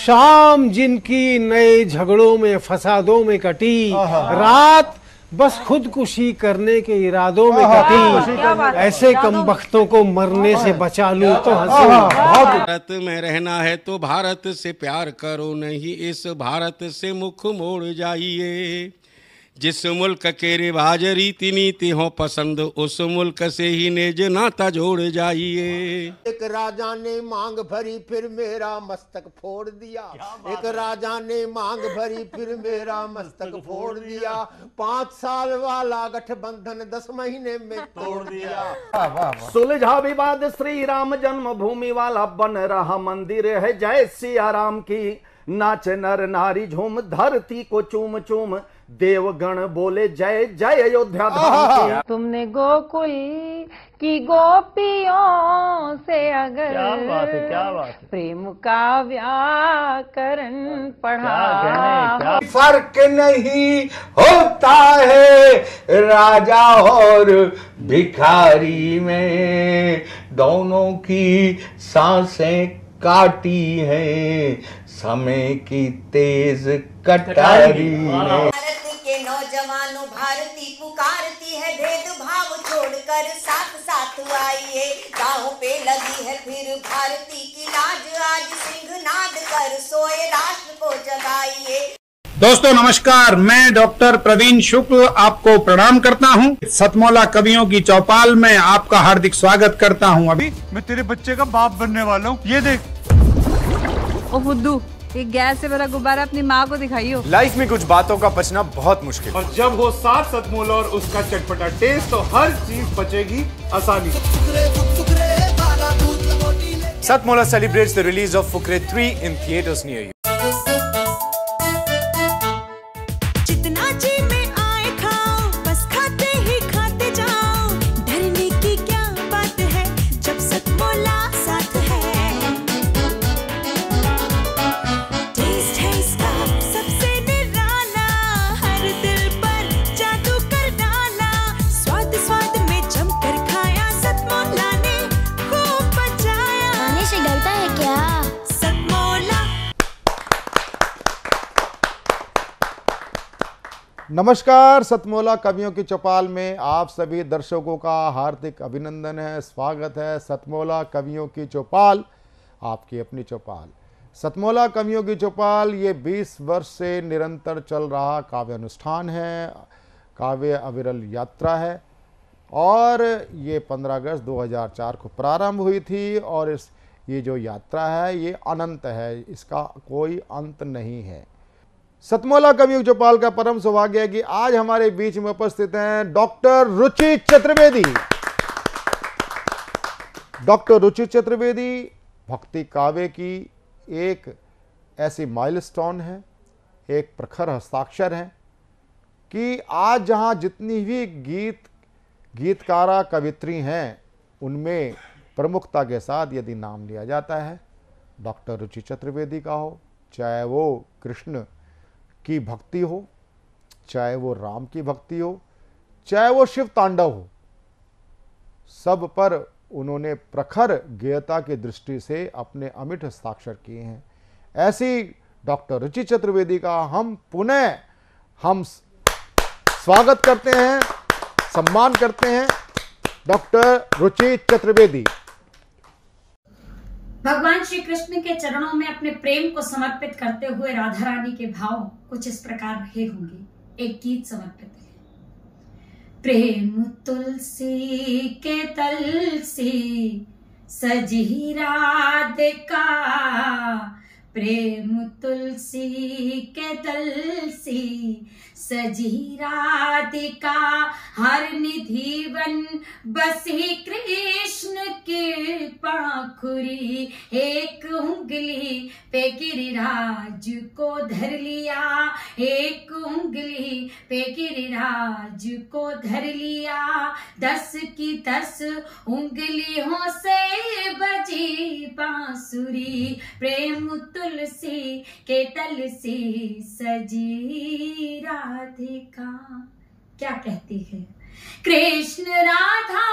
शाम जिनकी नए झगड़ों में फसादों में कटी, रात बस खुदकुशी करने के इरादों में कटी, ऐसे कमबख्तों को मरने से बचा लूं तो हंसूं। भारत में रहना है तो भारत से प्यार करो, नहीं इस भारत से मुख मोड़ जाइए। जिस मुल्क के रिवाज रीति नीति हो पसंद, उस मुल्क से ही नेज नाता जोड़ जाइए। एक राजा ने मांग भरी फिर मेरा मस्तक फोड़ दिया, एक राजा ने मांग भरी फिर मेरा मस्तक फोड़ दिया। 5 साल वाला गठबंधन 10 महीने में तोड़ दिया। सुलझा विवाद श्री राम जन्मभूमि वाला, बन रहा मंदिर है जय सिया राम की। नाच नर नारी झूम धरती को चूम चूम, देवगण बोले जय जय अयोध्या धाम की। तुमने गोकुल की गोपियों से अगर क्या बात है। प्रेम का व्याकरण पढ़ा, फर्क नहीं होता है राजा और भिखारी में, दोनों की सांसें काटी है समय की तेज कटारी ने। भारत के नौजवानों भारती पुकारती है, भेदभाव छोड़कर साथ साथ आइए। गाँव पे लगी है फिर भारती की लाज, आज सिंहनाद कर सोए राष्ट्र को जगाइए। दोस्तों नमस्कार, मैं डॉक्टर प्रवीण शुक्ल आपको प्रणाम करता हूं। सतमौला कवियों की चौपाल में आपका हार्दिक स्वागत करता हूं। अभी मैं तेरे बच्चे का बाप बनने वाला हूँ, ये देख। ओ फुद्दू, एक गैस से भरा गुब्बारा अपनी माँ को दिखाइयो। लाइफ में कुछ बातों का बचना बहुत मुश्किल, और जब हो साथ सतमौला और उसका चटपटा टेस्ट, तो हर चीज बचेगी आसानी। सतमौला celebrates the release of Fukre 3 in theaters near you. जितना जी में आए खाओ, बस खाते ही खाते जाओ। डरने की क्या बात है जब सतमौला साथ है। टेस्ट है इसका सबसे निराला, हर दिल पर जादू कर डाला। स्वाद स्वाद में जमकर खाया, सतमौला ने खूब बचाया। खाने से डरता है क्या? सतमौला। नमस्कार, सतमौला कवियों की चौपाल में आप सभी दर्शकों का हार्दिक अभिनंदन है, स्वागत है। सतमौला कवियों की चौपाल, आपकी अपनी चौपाल। सतमौला कवियों की चौपाल ये 20 वर्ष से निरंतर चल रहा काव्य अनुष्ठान है, काव्य अविरल यात्रा है, और ये 15 अगस्त 2004 को प्रारंभ हुई थी। और ये जो यात्रा है ये अनंत है, इसका कोई अंत नहीं है। सतमौला कवियों की चौपाल का परम सौभाग्य है कि आज हमारे बीच में उपस्थित हैं डॉक्टर रुचि चतुर्वेदी। डॉक्टर रुचि चतुर्वेदी भक्ति काव्य की एक ऐसी माइलस्टोन है, एक प्रखर हस्ताक्षर है कि आज जहां जितनी भी गीतकारा कवित्री हैं उनमें प्रमुखता के साथ यदि नाम लिया जाता है डॉक्टर रुचि चतुर्वेदी का हो, चाहे वो कृष्ण की भक्ति हो, चाहे वो राम की भक्ति हो, चाहे वो शिव तांडव हो, सब पर उन्होंने प्रखर गेयता की दृष्टि से अपने अमिट हस्ताक्षर किए हैं। ऐसी डॉक्टर रुचि चतुर्वेदी का हम पुनः स्वागत करते हैं, सम्मान करते हैं। डॉक्टर रुचि चतुर्वेदी। भगवान श्री कृष्ण के चरणों में अपने प्रेम को समर्पित करते हुए राधा रानी के भाव कुछ इस प्रकार रहे होंगे। एक गीत समर्पित है। प्रेम तुलसी के तल से सजी राधिका, प्रेम तुलसी के तल से सजी राधिका, हर निधि वन बसी कृष्ण की पाखुरी। एक उंगली पे गिरिराज को धर लिया, एक उंगली पे गिरिराज को धर लिया। 10 की 10 उंगलियों से बजी बांसुरी, प्रेम तुलसी के तल से सजी राधिका। क्या कहती है? कृष्ण राधा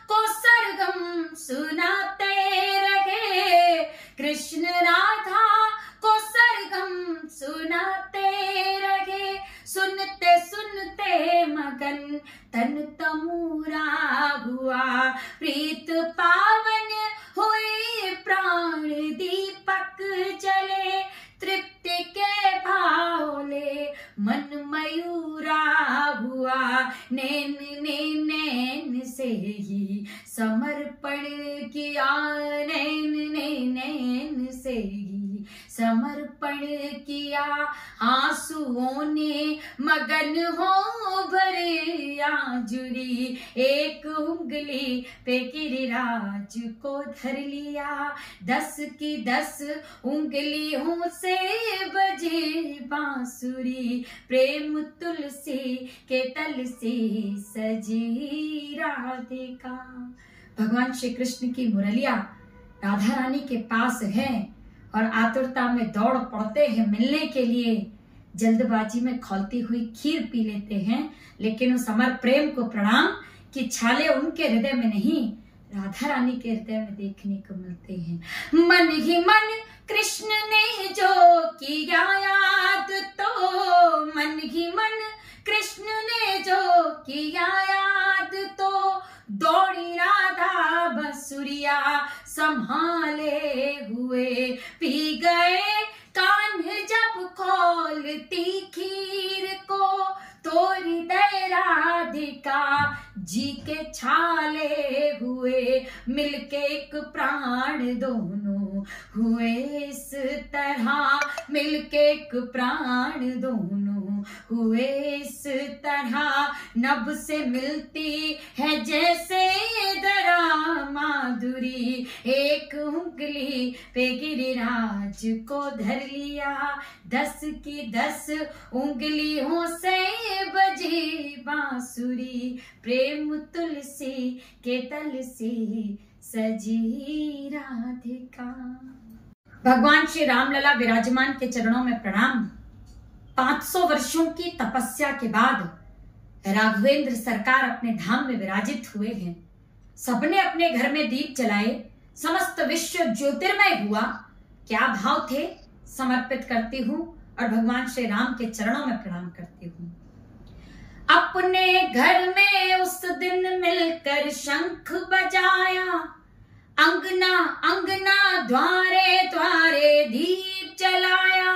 को सरगम सुनाते रहे, कृष्ण राधा को सुनते सुनते मगन तन तमूरा हुआ, प्रीत पावन हुई प्राण दीपक जले, तृप्ति के भावले मन मयूरा हुआ, नैन ने नैन से ही समर्पण किया, नैन ने नैन से ही समर्पण किया, आंसुओं ने मगन हो भरे आंजुरी, एक उंगली पे गिरिराज को धर लिया, 10 की 10 उंगलियों से बजे बांसुरी, प्रेम तुलसी के तल से सजी राधिका। भगवान श्री कृष्ण की मुरलिया राधा रानी के पास है और आतुरता में दौड़ पड़ते हैं मिलने के लिए, जल्दबाजी में खौलती हुई खीर पी लेते हैं, लेकिन उस अमर प्रेम को प्रणाम की छाले उनके हृदय में नहीं, राधा रानी के हृदय में देखने को मिलते हैं। मन ही मन कृष्ण ने जो किया याद, तो मन ही मन कृष्ण ने जो किया याद, तो दौड़ी राधा बंसुरिया संभाले हुए, पी गए कान जब खोलती खीर को, तो हृदय राधिका जी के छाले हुए, मिलके एक प्राण दोनों हुए इस तरह, मिलके एक प्राण दोनों हुए इस तरह, नभ से मिलती है जैसे दरा माधुरी, एक उंगली पे गिरिराज को धर लिया, 10 की 10 उंगलियों से बजी बांसुरी, प्रेम तुलसी के तल से सजी राधिका। भगवान श्री रामलला विराजमान के चरणों में प्रणाम। 500 वर्षों की तपस्या के बाद राघवेंद्र सरकार अपने धाम में विराजित हुए हैं। सबने अपने घर में दीप जलाए, समस्त विश्व ज्योतिर्मय हुआ। क्या भाव थे समर्पित करती हूँ और भगवान श्री राम के चरणों में प्रणाम करती हूँ। अपने घर में उस दिन मिलकर शंख बजाया, अंगना अंगना द्वारे द्वारे दीप जलाया,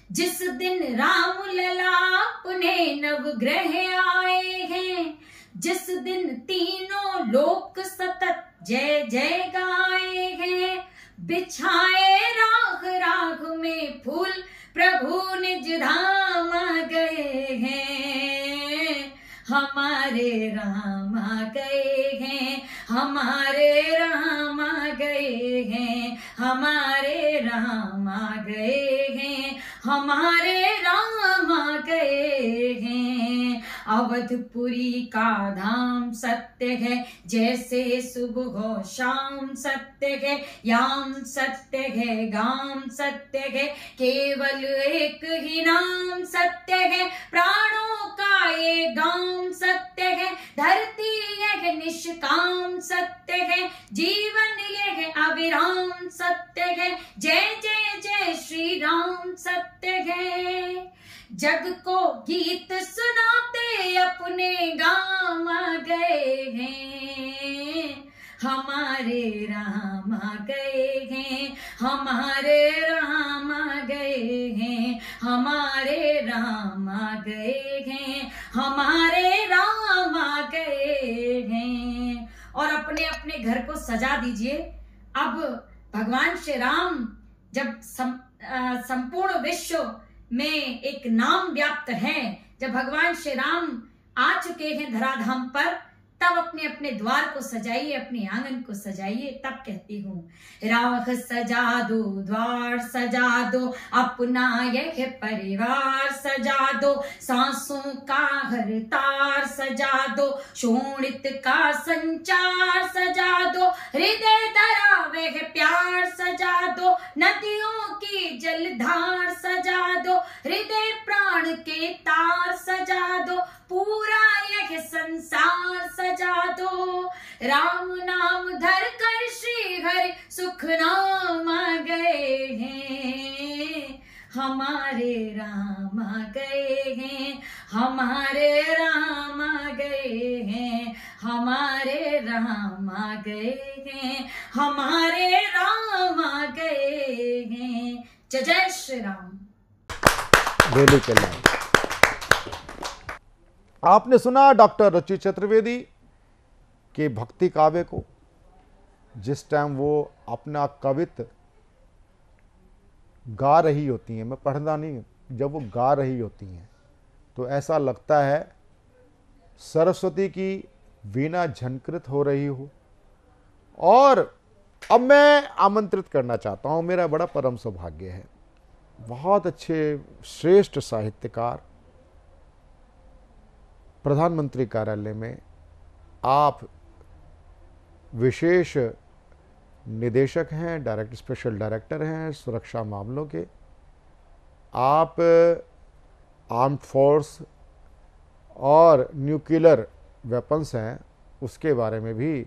जिस दिन राम लला अपने नवग्रह आए हैं, जिस दिन तीनों लोक सतत जय जय गाए हैं, बिछाए राग राग में फूल प्रभु निज धाम गए हैं, हमारे राम गए हैं, हमारे राम गए हैं, हमारे राम गए हैं, हमारे राम गए हैं। अवधपुरी का धाम सत्य है, जैसे सुबह हो शाम सत्य है, याम सत्य है, गाम सत्य है, केवल एक ही नाम सत्य है, प्राणों का ये गाम सत्य है, धरती यह निष्काम सत्य है, जीवन यह अविराम सत्य है, जय जय जय श्री राम सत्य है। जग को गीत सुनाते अपने गाम गए हैं, हमारे राम गए हैं, हमारे राम गए हैं, हमारे राम गए हैं, हमारे राम गए हैं। और अपने अपने घर को सजा दीजिए। अब भगवान श्री राम जब संपूर्ण विश्व में एक नाम व्याप्त है, जब भगवान श्री राम आ चुके हैं धराधाम पर, तब अपने अपने द्वार को सजाइए, अपने आंगन को सजाइए। तब कहती हूँ, राह सजा दो, द्वार सजा दो, अपना यह परिवार सजा दो, सांसों का हर तार सजा दो, शोणित का संचार सजा दो, हृदय धरा वह प्यार सजा दो, नदियों की जलधार सजा दो, हृदय प्राण के तार सजा दो, पूरा यह संसार सजा दो। राम नाम धर कर श्री हरि सुख नाम गए हैं, हमारे राम आ गए हैं, हमारे राम आ गए हैं, हमारे राम आ गए हैं, हमारे राम आ गए हैं। जय जय श्री राम। रेली के नाम आपने सुना डॉक्टर रुचि चतुर्वेदी के भक्ति काव्य को। जिस टाइम वो अपना कवित्व गा रही होती हैं, मैं पढ़ना नहीं, जब वो गा रही होती हैं तो ऐसा लगता है सरस्वती की वीणा झनकृत हो रही हो। और अब मैं आमंत्रित करना चाहता हूँ, मेरा बड़ा परम सौभाग्य है, बहुत अच्छे श्रेष्ठ साहित्यकार, प्रधानमंत्री कार्यालय में आप विशेष निदेशक हैं, डायरेक्टर, स्पेशल डायरेक्टर हैं सुरक्षा मामलों के। आप आर्म्ड फोर्स और न्यूक्लियर वेपन्स हैं, उसके बारे में भी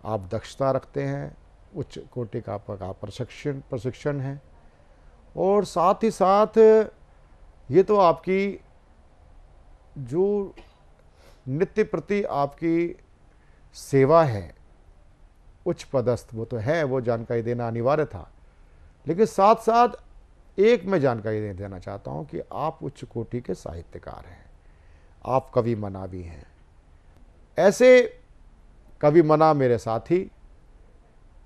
आप दक्षता रखते हैं, उच्च कोटि का प्रशिक्षण है। और साथ ही साथ ये तो आपकी जो नित्य प्रति आपकी सेवा है उच्च पदस्थ, वो तो है, वो जानकारी देना अनिवार्य था, लेकिन साथ साथ एक मैं जानकारी देना चाहता हूँ कि आप उच्च कोटि के साहित्यकार हैं, आप कवि मना भी हैं। ऐसे कवि मना मेरे साथी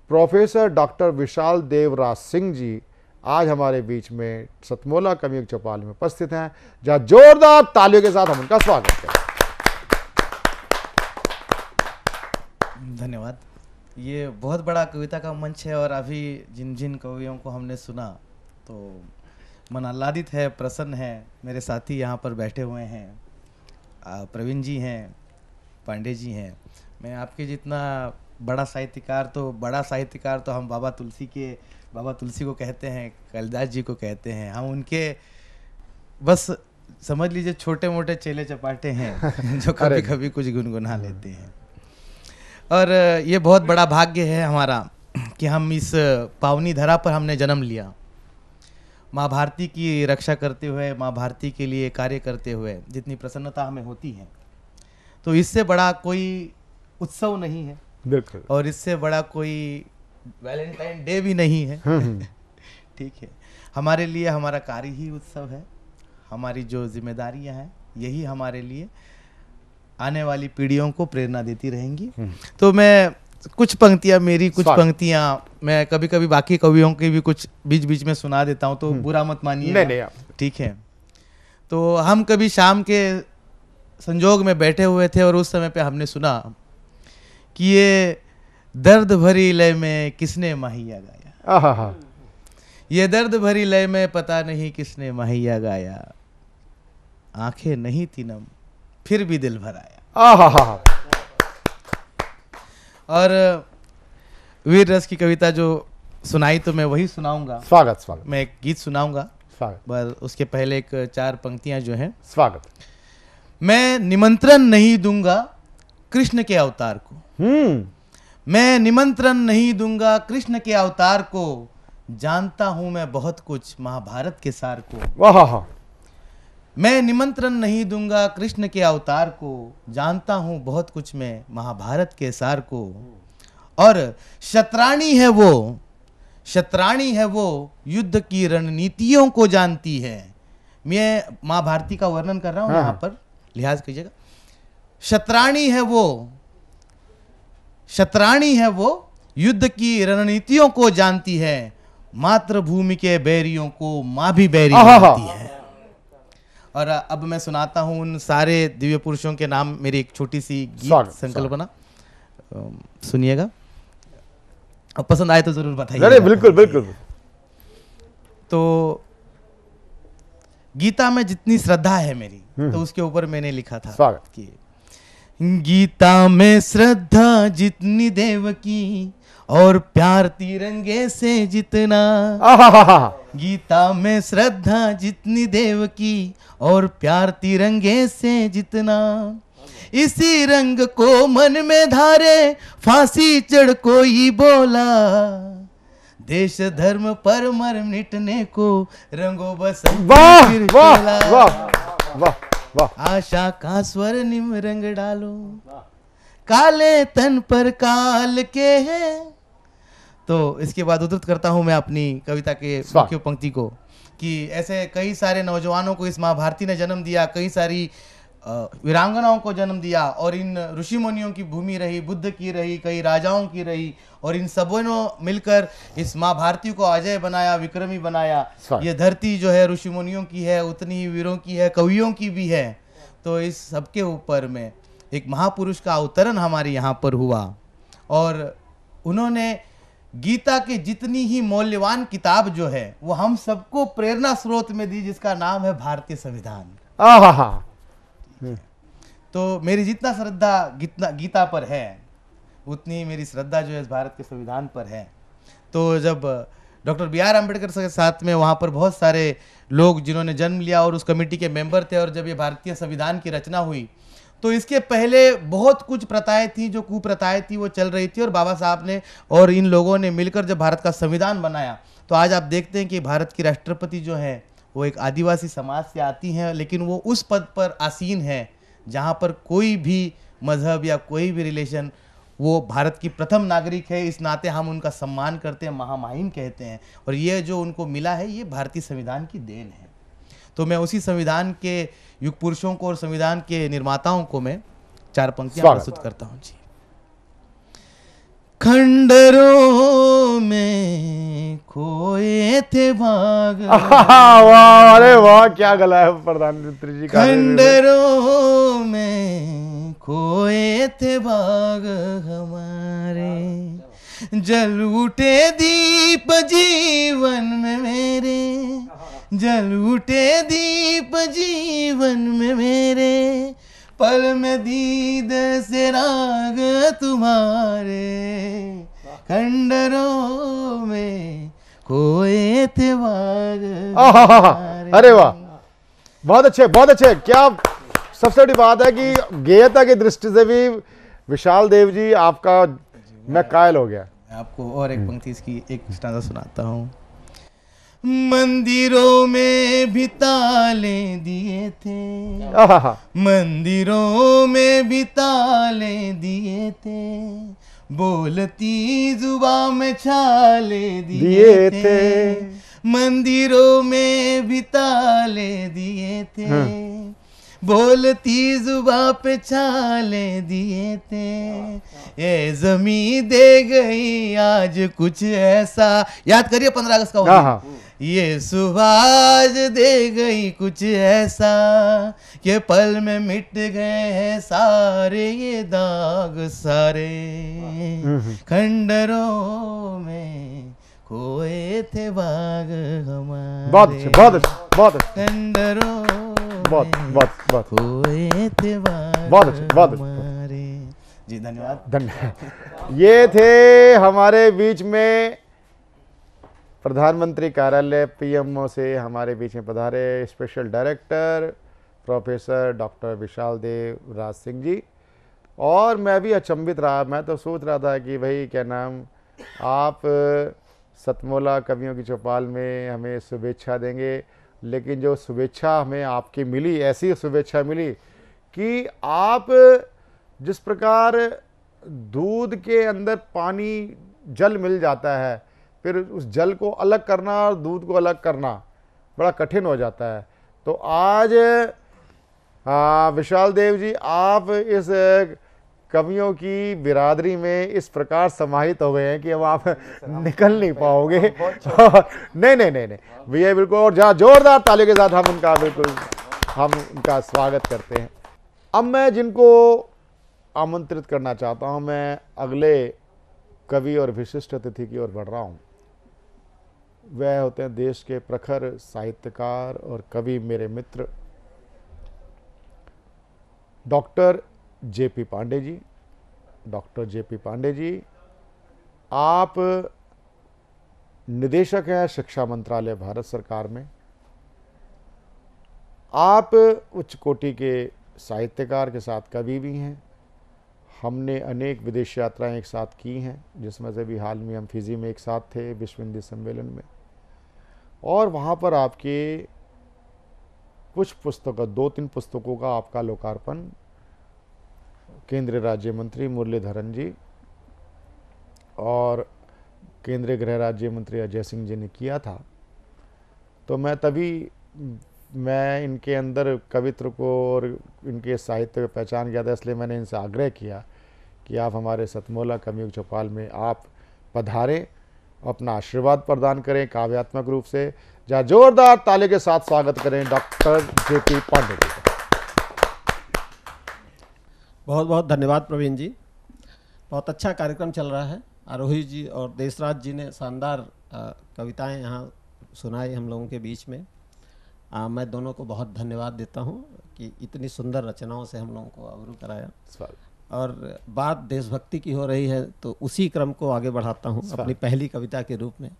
प्रोफेसर डॉक्टर विशाल देवराज सिंह जी आज हमारे बीच में सतमोला कवियों की चौपाल में उपस्थित हैं, जहाँ जोरदार तालियों के साथ हम उनका स्वागत करें। धन्यवाद। ये बहुत बड़ा कविता का मंच है और अभी जिन जिन कवियों को हमने सुना तो मन आह्लादित है, प्रसन्न है। मेरे साथी यहाँ पर बैठे हुए हैं, प्रवीण जी हैं, पांडे जी हैं। मैं आपके जितना बड़ा साहित्यकार तो हम बाबा तुलसी को कहते हैं, कालिदास जी को कहते हैं। हम उनके बस समझ लीजिए छोटे मोटे चेले चपाटे हैं जो कभी कभी कुछ गुनगुना लेते हैं। और ये बहुत बड़ा भाग्य है हमारा कि हम इस पावनी धरा पर हमने जन्म लिया, माँ भारती की रक्षा करते हुए, माँ भारती के लिए कार्य करते हुए जितनी प्रसन्नता हमें होती है, तो इससे बड़ा कोई उत्सव नहीं है। बिल्कुल। और इससे बड़ा कोई वैलेंटाइन डे भी नहीं है। ठीक है, हमारे लिए हमारा कार्य ही उत्सव है। हमारी जो जिम्मेदारियां हैं यही हमारे लिए आने वाली पीढ़ियों को प्रेरणा देती रहेंगी। तो मैं कुछ पंक्तियां मैं कभी कभी बाकी कवियों की भी कुछ बीच बीच में सुना देता हूं, तो बुरा मत मानिए। ठीक है। तो हम कभी शाम के संजोग में बैठे हुए थे और उस समय पे हमने सुना कि ये दर्द भरी लय में किसने माहिया गाया, ये दर्द भरी लय में पता नहीं किसने माहिया गाया, आंखें नहीं थी नम फिर भी दिल भर आया। और वीर रस की कविता जो सुनाई तो मैं वही सुनाऊंगा। स्वागत। मैं एक गीत सुनाऊंगा, पर उसके पहले एक 4 पंक्तियां जो हैं। स्वागत। मैं निमंत्रण नहीं दूंगा कृष्ण के अवतार को, मैं निमंत्रण नहीं दूंगा कृष्ण के अवतार को, जानता हूं मैं बहुत कुछ महाभारत के सार को। मैं निमंत्रण नहीं दूंगा कृष्ण के अवतार को, जानता हूं बहुत कुछ मैं महाभारत के सार को। और शतरानी है वो युद्ध की रणनीतियों को जानती है। मैं माँ भारती का वर्णन कर रहा हूं, यहाँ पर लिहाज कीजिएगा। शतरानी है वो युद्ध की रणनीतियों को जानती है, मातृभूमि के बैरियों को माँ भी बैरी जानती है। और अब मैं सुनाता हूं उन सारे दिव्य पुरुषों के नाम, मेरी एक छोटी सी गीत संकल्पना, सुनिएगा। अब पसंद आए तो जरूर बताइए। बिल्कुल। तो गीता में जितनी श्रद्धा है मेरी, तो उसके ऊपर मैंने लिखा था कि गीता में श्रद्धा जितनी देव की और प्यार तिरंगे से जितना, गीता में श्रद्धा जितनी देव की और प्यार तिरंगे से जितना, इसी रंग को मन में धारे फांसी चढ़ कोई बोला, देश धर्म पर मर मिटने को रंगो बसंत वाह फिर वाह खेला। वाह वाह वाह। आशा का स्वर्णिम रंग डालो, काले तन पर काल के है। तो इसके बाद उद्धृत करता हूं मैं अपनी कविता के मुख्य पंक्ति को कि ऐसे कई सारे नौजवानों को इस माँ भारती ने जन्म दिया, कई सारी वीरांगनाओं को जन्म दिया, और इन ऋषि मुनियों की भूमि रही, बुद्ध की रही, कई राजाओं की रही, और इन सबों ने मिलकर इस माँ भारती को अजय बनाया, विक्रमी बनाया। ये धरती जो है ऋषि मुनियों की है, उतनी ही वीरों की है, कवियों की भी है। तो इस सबके ऊपर में एक महापुरुष का अवतरण हमारे यहाँ पर हुआ, और उन्होंने गीता की जितनी ही मूल्यवान किताब जो है वो हम सबको प्रेरणा स्रोत में दी, जिसका नाम है भारतीय संविधान। तो मेरी जितना श्रद्धा गीता पर है, उतनी मेरी श्रद्धा जो है इस भारत के संविधान पर है। तो जब डॉक्टर बी.आर. अम्बेडकर के साथ में वहाँ पर बहुत सारे लोग जिन्होंने जन्म लिया और उस कमेटी के मेंबर थे, और जब ये भारतीय संविधान की रचना हुई तो इसके पहले बहुत कुछ प्रथाएं थी, जो कुप्रथाएं थी वो चल रही थी, और बाबा साहब ने और इन लोगों ने मिलकर जब भारत का संविधान बनाया तो आज आप देखते हैं कि भारत की राष्ट्रपति जो है वो एक आदिवासी समाज से आती हैं, लेकिन वो उस पद पर आसीन है जहाँ पर कोई भी मजहब या कोई भी रिलेशन, वो भारत की प्रथम नागरिक है। इस नाते हम उनका सम्मान करते हैं, महामहिम कहते हैं, और ये जो उनको मिला है ये भारतीय संविधान की देन है। तो मैं उसी संविधान के युग पुरुषों को और संविधान के निर्माताओं को मैं 4 पंक्तियां प्रस्तुत करता हूं जी। खंडरों में खोए थे भाग, वाह, अरे वाह, क्या गला है प्रधानमंत्री जी का। खंडरों में खोए थे भाग हमारे, जल उठे दीप जीवन में मेरे, जल उठे दीप जीवन में मेरे, पल में दीद से राग तुम्हारे, खंडरों में खोए थे भाग। अरे वाह, बहुत अच्छे बहुत अच्छे। क्या सबसे बड़ी बात है कि गेयता की दृष्टि से भी विशाल देव जी आपका मैं कायल हो गया। आपको और एक पंक्ति इसकी एक स्टांजा सुनाता हूँ। मंदिरों में भी ताले दिए थे, मंदिरों में भी ताले दिए थे, बोलती जुबान में छाले दिए थे, मंदिरों में भी ताले दिए थे, बोलती जुबान पे छाले दिए थे, ये जमी दे गई आज कुछ ऐसा। याद करिए 15 अगस्त का, ये सुभाष दे गई कुछ ऐसा, कि पल में मिट गए हैं सारे ये दाग सारे, खंडरों में खोए थे बाग हमारे। बहुत अच्छे बहुत अच्छे बहुत अच्छे। खंडरों बहुत खोए थे बाग बहुत अच्छे बहुत हमारे। जी धन्यवाद धन्यवाद। ये थे हमारे बीच में प्रधानमंत्री कार्यालय पीएमओ से हमारे बीच में पधारे स्पेशल डायरेक्टर प्रोफेसर डॉक्टर विशाल देव राज सिंह जी। और मैं भी अचंभित रहा, मैं तो सोच रहा था कि भाई क्या नाम आप सतमोला कवियों की चौपाल में हमें शुभेच्छा देंगे, लेकिन जो शुभेच्छा हमें आपकी मिली, ऐसी शुभेच्छा मिली कि आप जिस प्रकार दूध के अंदर पानी जल मिल जाता है, फिर उस जल को अलग करना और दूध को अलग करना बड़ा कठिन हो जाता है। तो आज विशाल देव जी आप इस कवियों की बिरादरी में इस प्रकार समाहित हो गए हैं कि अब आप निकल नहीं पाओगे। नहीं भैया बिल्कुल, और जहाँ जोरदार तालियों के साथ हम उनका स्वागत करते हैं। अब मैं जिनको आमंत्रित करना चाहता हूँ, मैं अगले कवि और विशिष्ट अतिथि की ओर बढ़ रहा हूँ। वह होते हैं देश के प्रखर साहित्यकार और कवि, मेरे मित्र doctor JP Pandey ji. Doctor JP Pandey ji, आप निदेशक हैं शिक्षा मंत्रालय भारत सरकार में। आप उच्च कोटि के साहित्यकार के साथ कवि भी हैं। हमने अनेक विदेश यात्राएं एक साथ की हैं, जिसमें से भी हाल में हम फिजी में एक साथ थे विश्व हिंदी सम्मेलन में, और वहाँ पर आपके कुछ पुस्तकों 2-3 पुस्तकों का आपका लोकार्पण केंद्रीय राज्य मंत्री मुरलीधरन जी और केंद्रीय गृह राज्य मंत्री अजय सिंह जी ने किया था। तो मैं इनके अंदर कवित्र को और इनके साहित्य को पहचान गया था, इसलिए मैंने इनसे आग्रह किया कि आप हमारे सतमोला कवियों चौपाल में आप पधारें, अपना आशीर्वाद प्रदान करें काव्यात्मक रूप से। जहाँ जोरदार ताली के साथ स्वागत करें डॉक्टर जेपी पांडे जी का। बहुत बहुत धन्यवाद प्रवीण जी, बहुत अच्छा कार्यक्रम चल रहा है। आरोही जी और देशराज जी ने शानदार कविताएं यहाँ सुनाई हम लोगों के बीच में। मैं दोनों को बहुत धन्यवाद देता हूँ कि इतनी सुंदर रचनाओं से हम लोगों को अवरू कराया। और बात देशभक्ति की हो रही है तो उसी क्रम को आगे बढ़ाता हूँ अपनी पहली कविता के रूप में।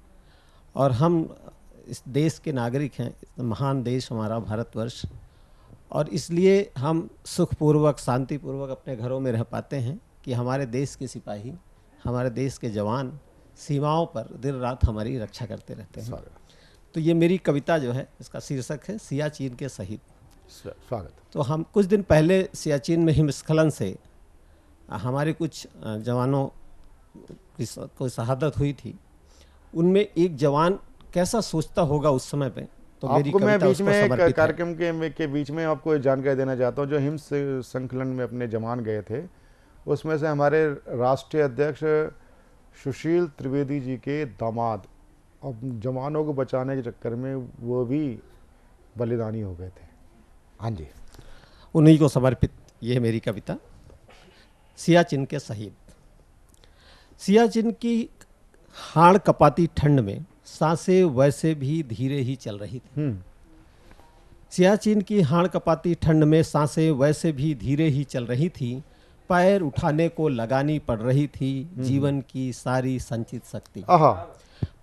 और हम इस देश के नागरिक हैं, महान देश हमारा भारतवर्ष, और इसलिए हम सुखपूर्वक शांतिपूर्वक अपने घरों में रह पाते हैं कि हमारे देश के सिपाही, हमारे देश के जवान सीमाओं पर दिन रात हमारी रक्षा करते रहते हैं। तो ये मेरी कविता जो है, इसका शीर्षक है सियाचिन के शहीद। स्वागत। तो हम कुछ दिन पहले सियाचिन में हिमस्खलन से हमारे कुछ जवानों की शहादत हुई थी। उनमें एक जवान कैसा सोचता होगा उस समय पे, तो मेरी आपको मैं बीच में कार्यक्रम के बीच में आपको जानकारी देना चाहता हूँ। जो हिम संकलन में अपने जवान गए थे, उसमें से हमारे राष्ट्रीय अध्यक्ष सुशील त्रिवेदी जी के दामाद अब जवानों को बचाने के चक्कर में वो भी बलिदानी हो गए थे। हाँ जी, उन्हीं को समर्पित ये है मेरी कविता, सियाचिन के शहीद। सियाचिन की हाड़ कपाती ठंड में सांसें वैसे भी धीरे ही चल रही थी। सियाचिन की हाड़ कपाती ठंड में सांसें वैसे भी धीरे ही चल रही थी। पैर उठाने को लगानी पड़ रही थी जीवन की सारी संचित शक्ति।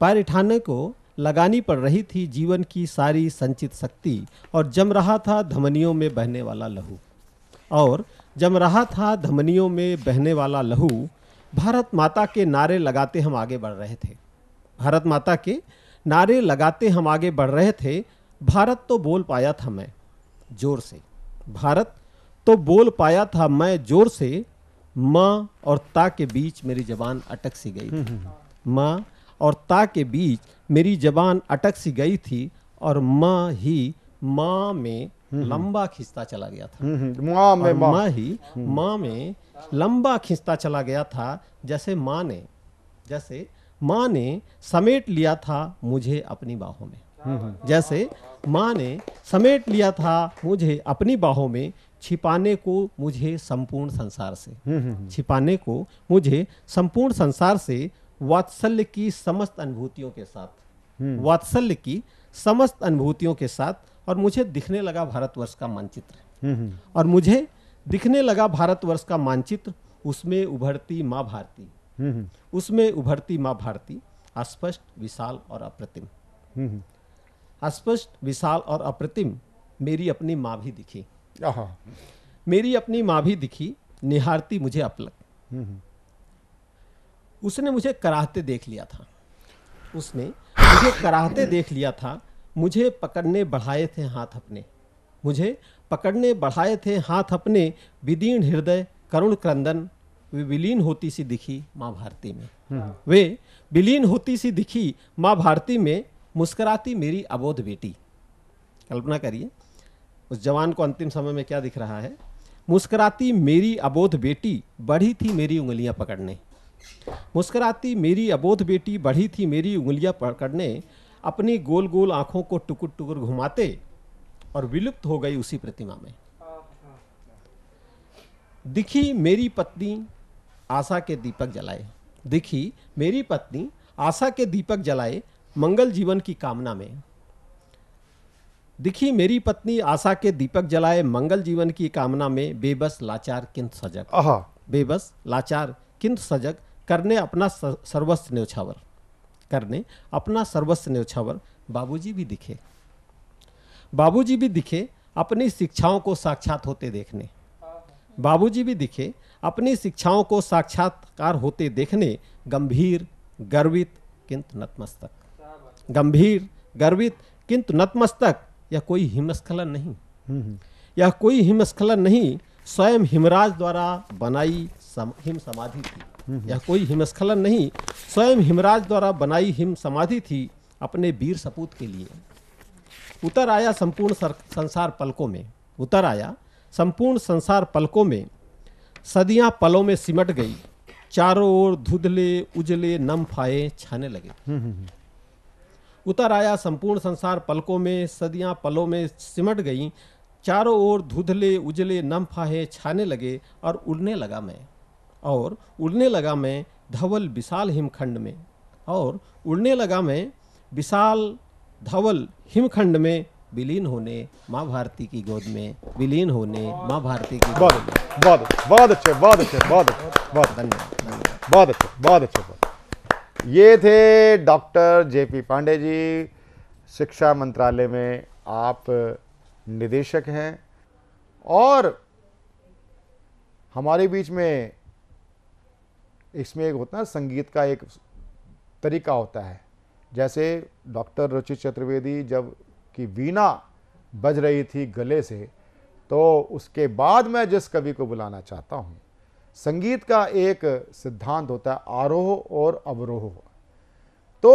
पैर उठाने को लगानी पड़ रही थी जीवन की सारी संचित शक्ति, और जम रहा था धमनियों में बहने वाला लहू। और जम रहा था धमनियों में बहने वाला लहू। भारत माता के नारे लगाते हम आगे बढ़ रहे थे। भारत माता के नारे लगाते हम आगे बढ़ रहे थे। भारत तो बोल पाया था मैं जोर से। भारत तो बोल पाया था मैं जोर से। माँ और ता के बीच मेरी जबान अटक सी गई थी। माँ और ता के बीच मेरी जबान अटक सी गई थी, और माँ ही माँ में लंबा खिंचता चला गया था। माँ में लंबा खिंचता चला गया था, जैसे माँ ने समेट लिया था मुझे अपनी बाहों में। जैसे माँ ने समेट लिया था मुझे अपनी बाहों में, छिपाने को मुझे संपूर्ण संसार से। छिपाने को मुझे संपूर्ण संसार से, वात्सल्य की समस्त अनुभूतियों के साथ। वात्सल्य की समस्त अनुभूतियों के साथ। और मुझे दिखने लगा भारतवर्ष का मानचित्र। और मुझे दिखने लगा भारतवर्ष का मानचित्र। उसमें उभरती माँ भारती। उसमें उभरती माँ भारती, अस्पष्ट, विशाल और अप्रतिम। अस्पष्ट, विशाल और अप्रतिम मेरी अपनी माँ भी दिखी। मेरी अपनी माँ भी दिखी, निहारती मुझे अपलक। उसने मुझे कराहते देख लिया था। उसने मुझे कराहते देख लिया था। मुझे पकड़ने बढ़ाए थे हाथ अपने। मुझे पकड़ने बढ़ाए थे हाथ अपने। विदीर्ण हृदय करुण क्रंदन, वे विलीन होती सी दिखी माँ भारती में। वे विलीन होती सी दिखी माँ भारती में। मुस्कुराती मेरी अबोध बेटी। कल्पना करिए उस जवान को अंतिम समय में क्या दिख रहा है। मुस्कुराती मेरी अबोध बेटी, बढ़ी थी मेरी उंगलियां पकड़ने। मुस्कुराती मेरी अबोध बेटी, बढ़ी थी मेरी उंगलियां पकड़ने। अपनी गोल गोल आंखों को टुकुर टुकुर घुमाते, और विलुप्त हो गई उसी प्रतिमा में। दिखी मेरी पत्नी आशा के दीपक जलाए। दिखी मेरी पत्नी आशा के दीपक जलाए, मंगल जीवन की कामना में। दिखी मेरी पत्नी आशा के दीपक जलाए, मंगल जीवन की कामना में। बेबस लाचार किंतु सजग। बेबस लाचार किंतु सजग, करने अपना सर्वस्व न्योछावर। करने अपना सर्वस्व न्योछावर। बाबूजी भी दिखे। बाबूजी भी दिखे अपनी शिक्षाओं को साक्षात होते देखने। बाबूजी भी दिखे अपनी शिक्षाओं को साक्षात्कार होते देखने, गंभीर गर्वित किंतु नतमस्तक। गंभीर गर्वित किंतु नतमस्तक, यह कोई हिमस्खलन नहीं, यह कोई हिमस्खलन नहीं, स्वयं हिमराज द्वारा बनाई हिम समाधि थी। यह कोई हिमस्खलन नहीं, स्वयं हिमराज द्वारा बनाई हिम समाधि थी अपने वीर सपूत के लिए। उतर आया संपूर्ण संसार पलकों में, उतर आया संपूर्ण संसार पलकों में, सदियां पलों में सिमट गई, चारों ओर धुंधले उजले नम फाये छाने लगे। उतर आया संपूर्ण संसार पलकों में, सदियां पलों में सिमट गई, चारों ओर धुंधले उजले नम फाहे छाने लगे, और उड़ने लगा मैं, और उड़ने लगा मैं धवल विशाल हिमखंड में, और उड़ने लगा मैं विशाल धवल हिमखंड में, विलीन होने माँ भारती की गोद में, विलीन होने माँ भारती की गोद में। बहुत अच्छे, बहुत अच्छे, बहुत धन्यवाद, बहुत अच्छे, बहुत अच्छे। ये थे डॉक्टर जेपी पांडे जी, शिक्षा मंत्रालय में आप निदेशक हैं, और हमारे बीच में इसमें एक होता है संगीत का एक तरीका होता है। जैसे डॉक्टर रुचि चतुर्वेदी जब की वीणा बज रही थी गले से, तो उसके बाद मैं जिस कवि को बुलाना चाहता हूँ, संगीत का एक सिद्धांत होता है आरोह और अवरोह। तो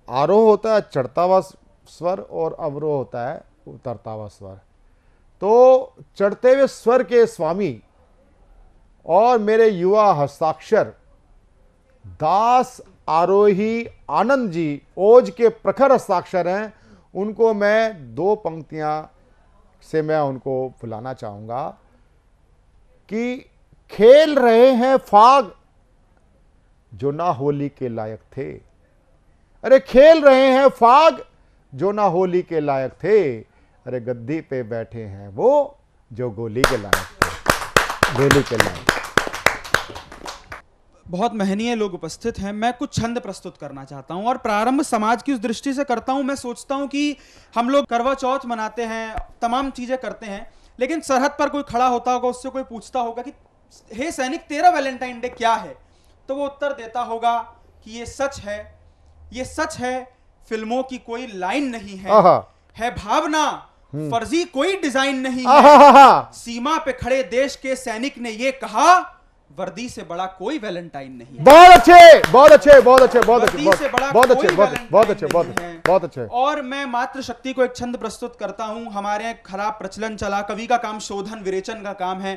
आरोह होता है चढ़ता हुआ स्वर और अवरोह होता है उतरता हुआ स्वर। तो चढ़ते हुए स्वर के स्वामी और मेरे युवा हस्ताक्षर दास आरोही आनंद जी ओज के प्रखर हस्ताक्षर हैं, उनको मैं दो पंक्तियां से मैं उनको बुलाना चाहूंगा कि खेल रहे हैं फाग जो ना होली के लायक थे। अरे खेल रहे हैं फाग जो ना होली के लायक थे, अरे गद्दी पे बैठे हैं वो जो गोली के लायक थे, गोली के लायक। बहुत महनीय लोग उपस्थित हैं। मैं कुछ छंद प्रस्तुत करना चाहता हूं और प्रारंभ समाज की उस दृष्टि से करता हूं। मैं सोचता हूं कि हम लोग करवा चौथ मनाते हैं, तमाम चीजें करते हैं, लेकिन सरहद पर कोई खड़ा होता होगा, उससे कोई पूछता होगा कि हे सैनिक तेरा वैलेंटाइन डे क्या है, तो वो उत्तर देता होगा कि ये सच है, ये सच है, फिल्मों की कोई लाइन नहीं है भावना, फर्जी कोई डिजाइन नहीं है, सीमा पे खड़े देश के सैनिक ने ये कहा, वर्दी से बड़ा कोई वैलेंटाइन नहीं है। बहुत अच्छे, बहुत अच्छे, बहुत अच्छे, बहुत अच्छे, वर्दी से बड़ा बहुत कोई अच्छे, बहुत अच्छे, बहुत अच्छे। और मैं मातृशक्ति को एक छंद प्रस्तुत करता हूं। हमारे यहाँ खराब प्रचलन चला, कवि का काम शोधन विरेचन का काम है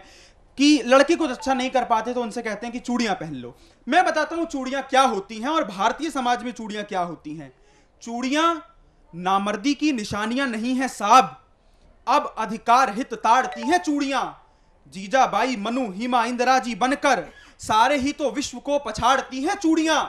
कि लड़की कुछ अच्छा नहीं कर पाते तो उनसे कहते हैं कि चूड़ियां पहन लो। मैं बताता हूं चूड़ियां क्या होती हैं और भारतीय समाज में चूड़ियां क्या होती हैं। चूड़ियां नामर्दी की निशानियां नहीं है साहब, अब अधिकार हित ताड़ती हैं चूड़ियां। जीजाबाई मनु हिमा इंदिरा जी बनकर सारे ही तो विश्व को पछाड़ती हैं चूड़ियां,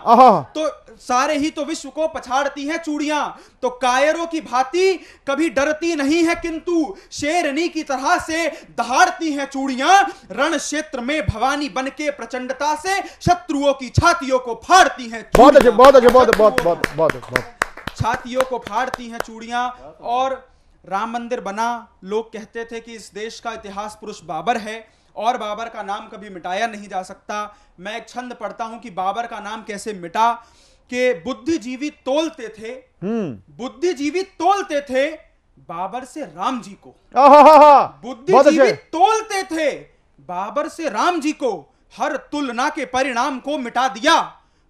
तो सारे ही तो विश्व को पछाड़ती हैं चूड़ियां। तो कायरों की भांति कभी डरती नहीं है, किंतु शेरनी की तरह से दहाड़ती हैं चूड़ियां। रण क्षेत्र में भवानी बनके प्रचंडता से शत्रुओं की छातियों को फाड़ती हैं। बहुत अच्छे, बहुत अच्छे, बहुत बहुत बहुत बहुत छातियों को फाड़ती हैं चूड़ियां। और राम मंदिर बना, लोग कहते थे कि इस देश का इतिहास पुरुष बाबर है और बाबर का नाम कभी मिटाया नहीं जा सकता। मैं एक छंद पढ़ता हूं कि बाबर का नाम कैसे मिटा, कि बुद्धिजीवी तोलते थे, बुद्धिजीवी तोलते थे बाबर से राम जी को, बुद्धिजीवी तोलते थे बाबर से राम जी को, हर तुलना के परिणाम को मिटा दिया।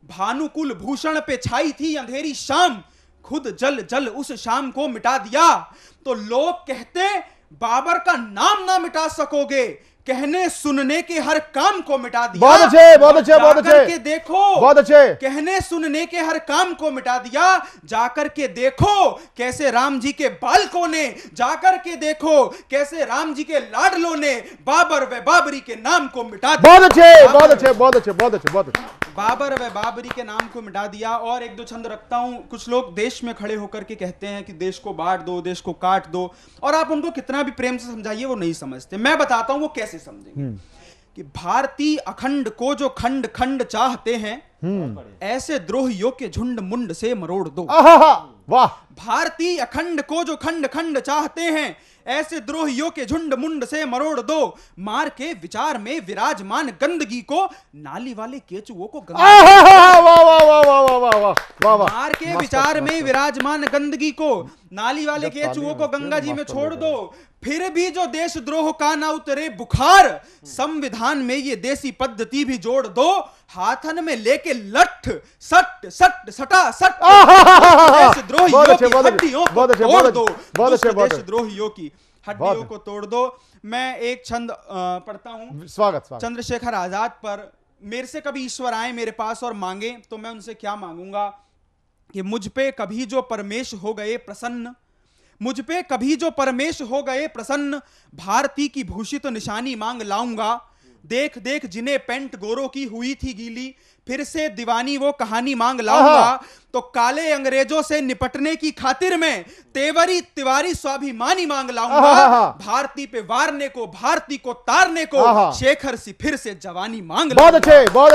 भानुकुल भूषण पे छाई थी अंधेरी शाम, खुद जल जल उस शाम को मिटा दिया। तो लोग कहते बाबर का नाम ना मिटा सकोगे, कहने सुनने के हर काम को मिटा दिया। बहुत अच्छे, बहुत अच्छे, बहुत अच्छे, के देखो, बहुत अच्छे, कहने सुनने के हर काम को मिटा दिया। जाकर के देखो कैसे राम जी के बालकों ने, जाकर के देखो कैसे राम जी के लाडलों ने बाबर व बाबरी के नाम को मिटा दिया। बहुत अच्छे, बहुत अच्छे, बहुत अच्छे, बहुत अच्छे, बहुत अच्छे। बाबर व बाबरी के नाम को मिटा दिया। और एक दो छंद रखता हूं। कुछ लोग देश में खड़े होकर के कहते हैं कि देश को बांट दो, देश को काट दो, और आप उनको कितना भी प्रेम से समझाइए वो नहीं समझते। मैं बताता हूं वो कैसे समझेंगे। कि भारतीय अखंड को जो खंड खंड चाहते हैं, ऐसे द्रोहियों के झुंड मुंड से मरोड़ दो। वाह। भारतीय अखंड को जो खंड खंड चाहते हैं, ऐसे द्रोहियों के झुंड मुंड से मरोड़ दो। मार के विचार में विराजमान गंदगी को, नाली वाले केचुओं को मार के विचार में विराजमान गंदगी को, नाली वाले केचुओं को गंगा जी में छोड़ दो। फिर भी जो देशद्रोह का ना उतरे बुखार, संविधान में ये देसी पद्धति भी जोड़ दो। हाथन में लेके लठ सट सट सटा सट, देशद्रोहियों की हड्डियों को तोड़ दो। देशद्रोहियों की हड्डियों को तोड़ दो। मैं एक छंद पढ़ता हूं। स्वागत। चंद्रशेखर आजाद पर, मेरे से कभी ईश्वर आए मेरे पास और मांगे तो मैं उनसे क्या मांगूंगा कि मुझ पे कभी जो परमेश हो गए प्रसन्न, मुझ पे कभी जो परमेश हो गए प्रसन्न, भारती की भूषित निशानी मांग लाऊंगा। देख देख जिन्हें पेंट गोरों की हुई थी गीली, फिर से दीवानी वो कहानी मांग लाऊंगा। तो काले अंग्रेजों से निपटने की खातिर में तेवरी तिवारी स्वाभिमानी मांग लाऊंगा। भारती पे वारने को, भारती को तारने को, शेखर सी फिर से जवानी मांग लाऊंगा। बहुत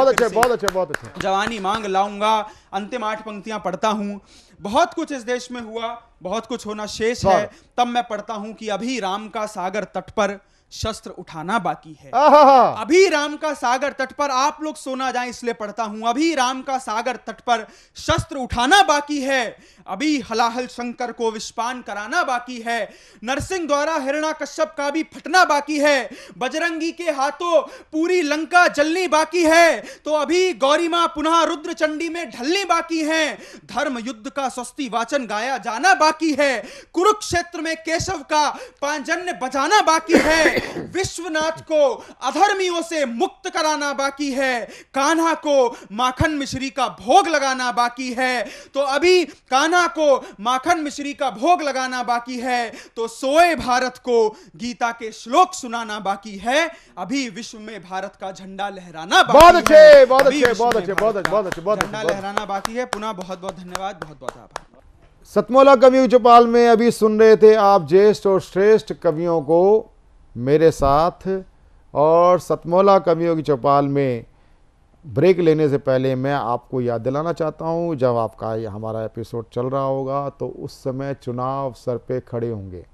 अच्छे। जवानी मांग लाऊंगा। अंतिम 8 पंक्तियां पढ़ता हूं। बहुत कुछ इस देश में हुआ, बहुत कुछ होना शेष है। तब मैं पढ़ता हूं कि अभी राम का सागर तट पर शस्त्र उठाना बाकी है। अभी राम का सागर तट पर, आप लोग सोना जाए इसलिए पढ़ता हूं, अभी राम का सागर तट पर शस्त्र उठाना बाकी है। अभी हलाहल शंकर को विषपान कराना बाकी है। नरसिंह द्वारा हिरण्याकश्यप का भी फटना बाकी है। बजरंगी के हाथों पूरी लंका जलनी बाकी है। तो अभी गौरी मां पुनः रुद्र चंडी में ढलनी बाकी है। धर्म युद्ध का स्वस्ति वाचन गाया जाना बाकी है। कुरुक्षेत्र में केशव का पांजन्य बजाना बाकी है। विश्वनाथ को अधर्मियों से मुक्त कराना बाकी है। कान्हा को माखन मिश्री का भोग लगाना बाकी है। तो अभी कान्हा को माखन मिश्री का भोग लगाना बाकी है। तो सोए भारत को गीता के श्लोक सुनाना बाकी है। अभी विश्व में भारत का झंडा लहराना बाकी है। झंडा लहराना बाकी है। पुनः बहुत बहुत धन्यवाद, बहुत बहुत आभार। सतमोला कवियों चौपाल में अभी सुन रहे थे आप ज्येष्ठ और श्रेष्ठ कवियों को मेरे साथ। और सतमोला कवियों की चौपाल में ब्रेक लेने से पहले मैं आपको याद दिलाना चाहता हूं, जब आपका हमारा एपिसोड चल रहा होगा तो उस समय चुनाव सर पे खड़े होंगे।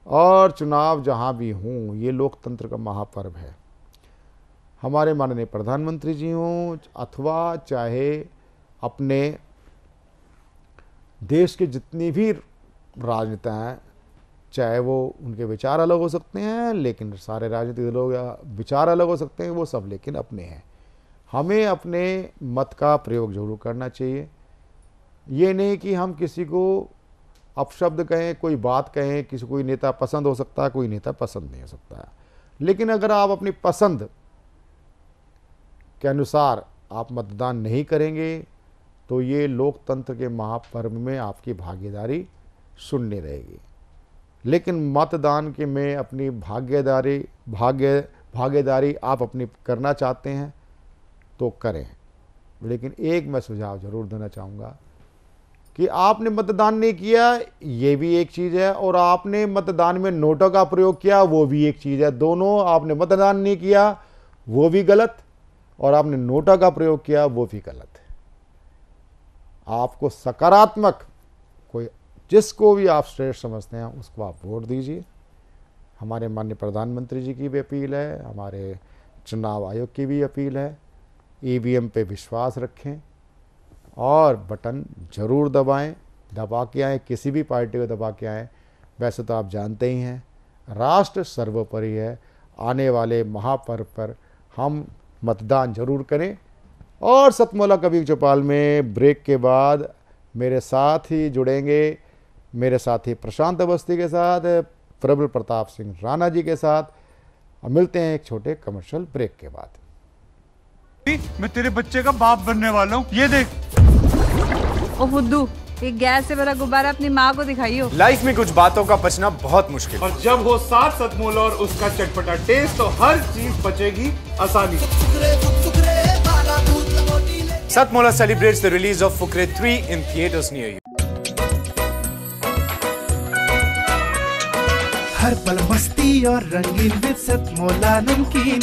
और चुनाव जहां भी हों, ये लोकतंत्र का महापर्व है। हमारे माननीय प्रधानमंत्री जी हों अथवा चाहे अपने देश के जितनी भी राजनेता हैं, चाहे वो उनके विचार अलग हो सकते हैं, लेकिन सारे राजनीतिक दलों या विचार अलग हो सकते हैं, वो सब लेकिन अपने हैं। हमें अपने मत का प्रयोग जरूर करना चाहिए। ये नहीं कि हम किसी को अपशब्द कहें, कोई बात कहें, किसी कोई नेता पसंद हो सकता है, कोई नेता पसंद नहीं हो सकता है। लेकिन अगर आप अपनी पसंद के अनुसार आप मतदान नहीं करेंगे तो ये लोकतंत्र के महापर्व में आपकी भागीदारी शून्य रहेगी। लेकिन मतदान के में अपनी भागीदारी आप अपनी करना चाहते हैं तो करें। लेकिन एक मैं सुझाव जरूर देना चाहूँगा कि आपने मतदान नहीं किया ये भी एक चीज़ है, और आपने मतदान में नोटों का प्रयोग किया वो भी एक चीज़ है। दोनों, आपने मतदान नहीं किया वो भी गलत और आपने नोटों का प्रयोग किया वो भी गलत है। आपको सकारात्मक कोई जिसको भी आप श्रेष्ठ समझते हैं उसको आप वोट दीजिए। हमारे माननीय प्रधानमंत्री जी की भी अपील है, हमारे चुनाव आयोग की भी अपील है। ईवीएम पे विश्वास रखें और बटन जरूर दबाएं, दबा के आएँ, किसी भी पार्टी को दबा के आएँ। वैसे तो आप जानते ही हैं राष्ट्र सर्वोपरि है। आने वाले महापर्व पर हम मतदान जरूर करें। और सतमोला कवि चौपाल में ब्रेक के बाद मेरे साथ ही जुड़ेंगे, मेरे साथी प्रशांत अवस्थी के साथ, प्रबल प्रताप सिंह राणा जी के साथ। मिलते हैं एक छोटे कमर्शियल ब्रेक के बाद। मैं तेरे बच्चे का बाप बनने वाला हूँ, ये देख। ओ फुद्दू, एक गैस से भरा गुब्बारा अपनी माँ को दिखाइयो। लाइफ में कुछ बातों का पचना बहुत मुश्किल, और जब हो साथ सतमोला और उसका चटपटा टेस्ट तो हर चीज पचेगी आसानी। Satmola celebrates the release of Fukre 3 in theaters near you. हर पल मस्ती और रंगीन विद सतमोला नमकीन,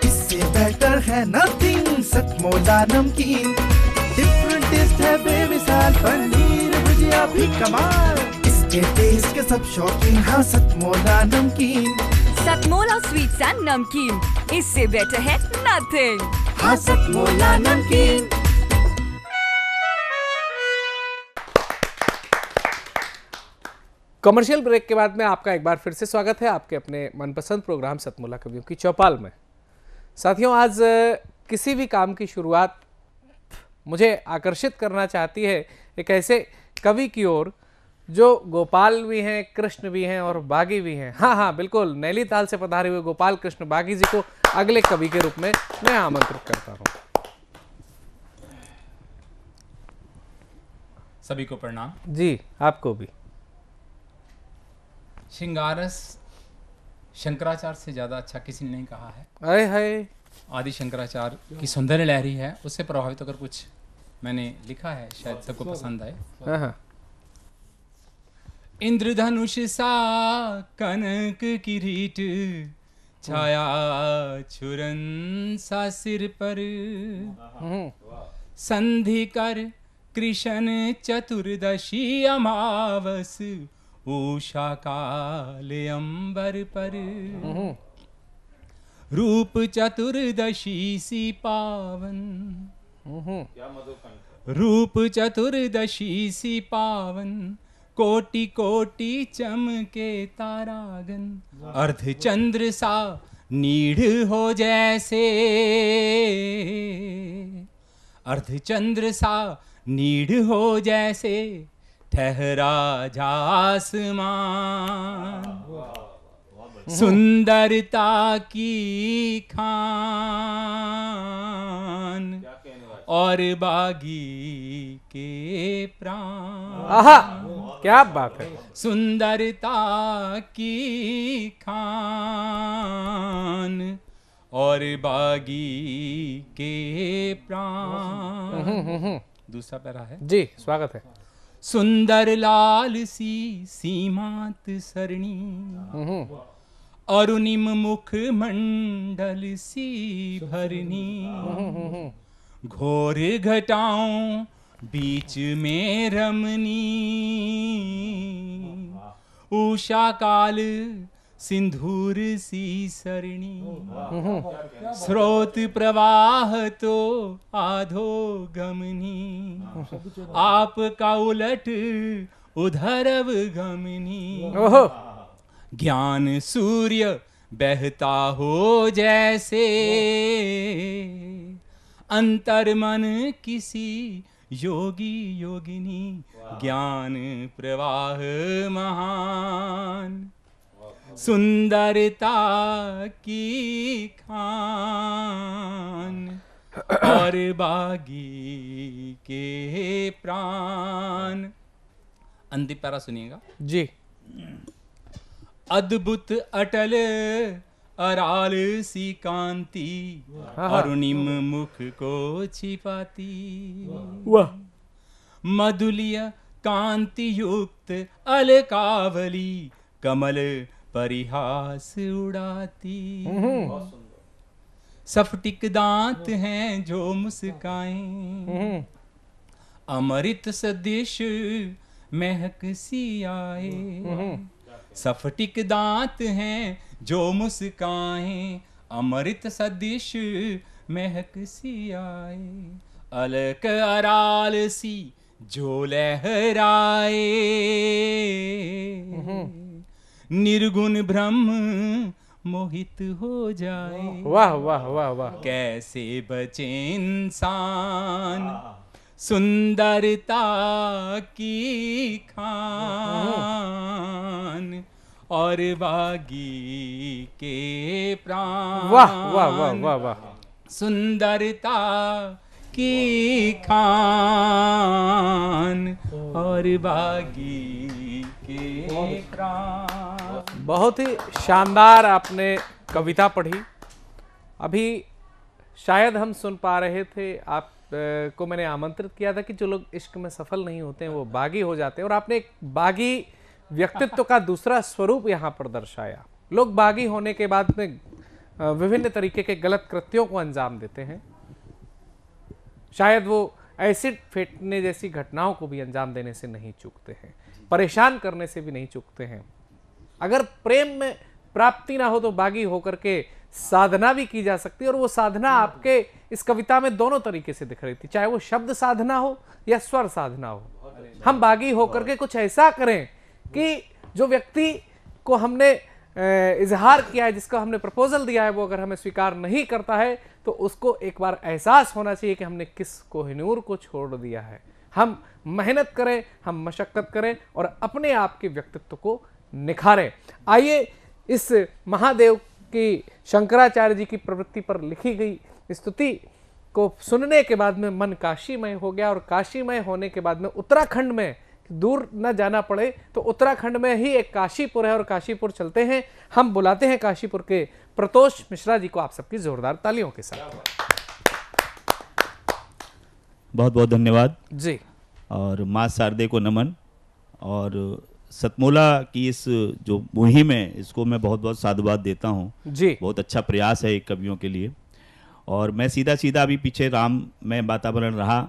इससे बेटर है नथिंग। सतमोला नमकीन डिफरेंट टेस्ट है बेमिसाल, पनीर भुजिया भी कमाल। इसके टेस्ट के सब शौकीन, हाँ सतमोला नमकीन। सतमोला स्वीट्स एंड नमकीन, इससे बेटर है नथिंग। हाँ सतमोला नमकीन। कमर्शियल ब्रेक के बाद में आपका एक बार फिर से स्वागत है आपके अपने मनपसंद प्रोग्राम सतमोला कवियों की चौपाल में। साथियों, आज किसी भी काम की शुरुआत मुझे आकर्षित करना चाहती है एक ऐसे कवि की ओर जो गोपाल भी हैं, कृष्ण भी हैं और बागी भी हैं। हाँ, बिल्कुल, नैनीताल से पधारे हुए गोपाल कृष्ण बागी जी को अगले कवि के रूप में मैं आमंत्रित करता हूँ। सभी को प्रणाम। जी, आपको भी। श्रृंगारस शंकराचार्य से ज्यादा अच्छा किसी ने नहीं कहा है। अरे हाय, आदि शंकराचार्य की सौंदर्य लहरी है, उससे प्रभावित होकर कुछ मैंने लिखा है, शायद सबको पसंद आए। इंद्रधनुष सा कनक किरीट, छाया छुरन सा सिर पर, संधि कर कृष्ण चतुर्दशी अमावस, उषा काल अंबर पर, रूप चतुर्दशी सी पावन, रूप चतुर्दशी सी पावन, कोटि कोटि चमके तारागन, अर्धचंद्र सा नीड़ हो जैसे, अर्धचंद्र सा नीड़ हो जैसे, ठहरा जासमान, सुंदरता की खान, और बागी के प्राण। आहा, क्या बात है। सुंदरता की खान, और बागी के प्राण। दूसरा पैरा है जी, स्वागत है। सुंदर लाल सी सीमांत सरणी, अरुणिम मुख मंडल सी भरनी, घोर घटाओं बीच में रमनी, उषा काल सिंधूर सी सरणी, स्रोत प्रवाह तो आधो गमनी, आपका उलट उधरव गमनी, ज्ञान सूर्य बहता हो जैसे, अंतर मन किसी योगी योगिनी, ज्ञान प्रवाह महान, सुंदरता की खान, और बागी के प्राण। अंतिम पैरा सुनिएगा जी। अद्भुत अटल अराल सी कांति, अरुणिम मुख को छिपाती, वाह। मधुलिय कांति युक्त अलकावली, कमल परिहास उड़ाती, सफटिक दांत हैं जो मुस्काएं, अमृत सदृश महक सी आए, सफटिक दांत हैं जो मुस्काएं, अमृत सदृश महक सी आए, अलक अराल सी जो लहराए, निर्गुण ब्रह्म मोहित हो जाए। वाह वाह वाह वाह। कैसे बचे इंसान, सुंदरता की खान, और बागी के प्राण। वाह वाह वाह वाह वाह। सुंदरता की खान, और बागी के प्राण। बहुत ही शानदार आपने कविता पढ़ी। अभी शायद हम सुन पा रहे थे, आप को मैंने आमंत्रित किया था कि जो लोग इश्क में सफल नहीं होते हैं वो बागी हो जाते हैं, और आपने एक बागी व्यक्तित्व का दूसरा स्वरूप यहाँ पर दर्शाया। लोग बागी होने के बाद में विभिन्न तरीके के गलत कृत्यों को अंजाम देते हैं। शायद वो एसिड फेंकने जैसी घटनाओं को भी अंजाम देने से नहीं चूकते हैं, परेशान करने से भी नहीं चूकते हैं। अगर प्रेम में प्राप्ति ना हो तो बागी होकर के साधना भी की जा सकती है, और वो साधना आपके इस कविता में दोनों तरीके से दिख रही थी, चाहे वो शब्द साधना हो या स्वर साधना हो। हम बागी होकर के कुछ ऐसा करें कि जो व्यक्ति को हमने इजहार किया है, जिसका हमने प्रपोजल दिया है, वो अगर हमें स्वीकार नहीं करता है तो उसको एक बार एहसास होना चाहिए कि हमने किस कोहिनूर को छोड़ दिया है। हम मेहनत करें, हम मशक्कत करें और अपने आप के व्यक्तित्व को निखारें। आइए इस महादेव की शंकराचार्य जी की प्रवृत्ति पर लिखी गई स्तुति को सुनने के बाद में मन काशीमय हो गया, और काशीमय होने के बाद में उत्तराखंड में, दूर न जाना पड़े तो उत्तराखंड में ही एक काशीपुर है, और काशीपुर चलते हैं। हम बुलाते हैं काशीपुर के प्रतोष मिश्रा जी को, आप सबकी जोरदार तालियों के साथ। बहुत बहुत धन्यवाद जी, और माँ शारदे को नमन। और सतमोला की इस जो मुहिम है, इसको मैं बहुत बहुत साधुवाद देता हूँ जी। बहुत अच्छा प्रयास है एक कवियों के लिए। और मैं सीधा सीधा अभी पीछे राम में वातावरण रहा,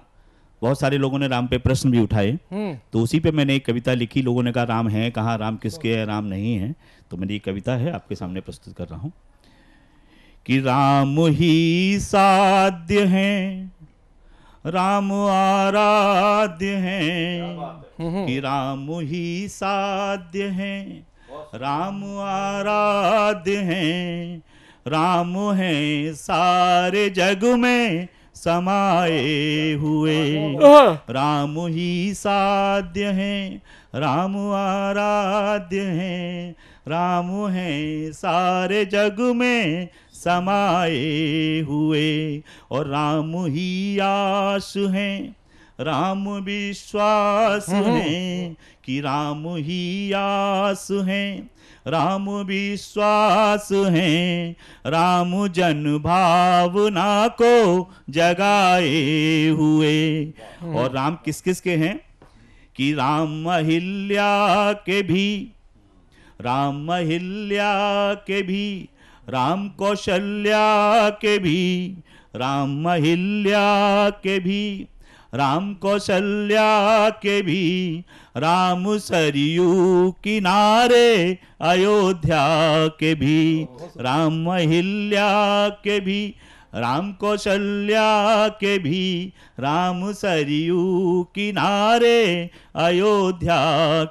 बहुत सारे लोगों ने राम पे प्रश्न भी उठाए, तो उसी पे मैंने एक कविता लिखी। लोगों ने कहा राम है कहाँ, राम किसके है, राम नहीं है, तो मेरी एक कविता है आपके सामने प्रस्तुत कर रहा हूँ कि राम ही साध्य हैं, राम आराध्य हैं, कि राम ही साध्य हैं, राम आराध्य हैं, राम हैं सारे जग में समाये हुए, राम ही साध्य हैं, राम आराध्य हैं, राम हैं सारे जग में समाये हुए, और राम ही आस हैं, राम विश्वास हैं, कि राम ही आस हैं, राम विश्वास हैं, राम जन भावना को जगाए हुए। और राम किस किस के हैं कि राम अहिल्या के भी, राम अहिल्या के भी, राम कौशल्या के भी, राम अहिल्या के भी, राम कौशल्या के भी, राम सरयू किनारे अयोध्या के भी, राम अहिल्या के भी, राम कौशल्या के भी, राम सरयू किनारे अयोध्या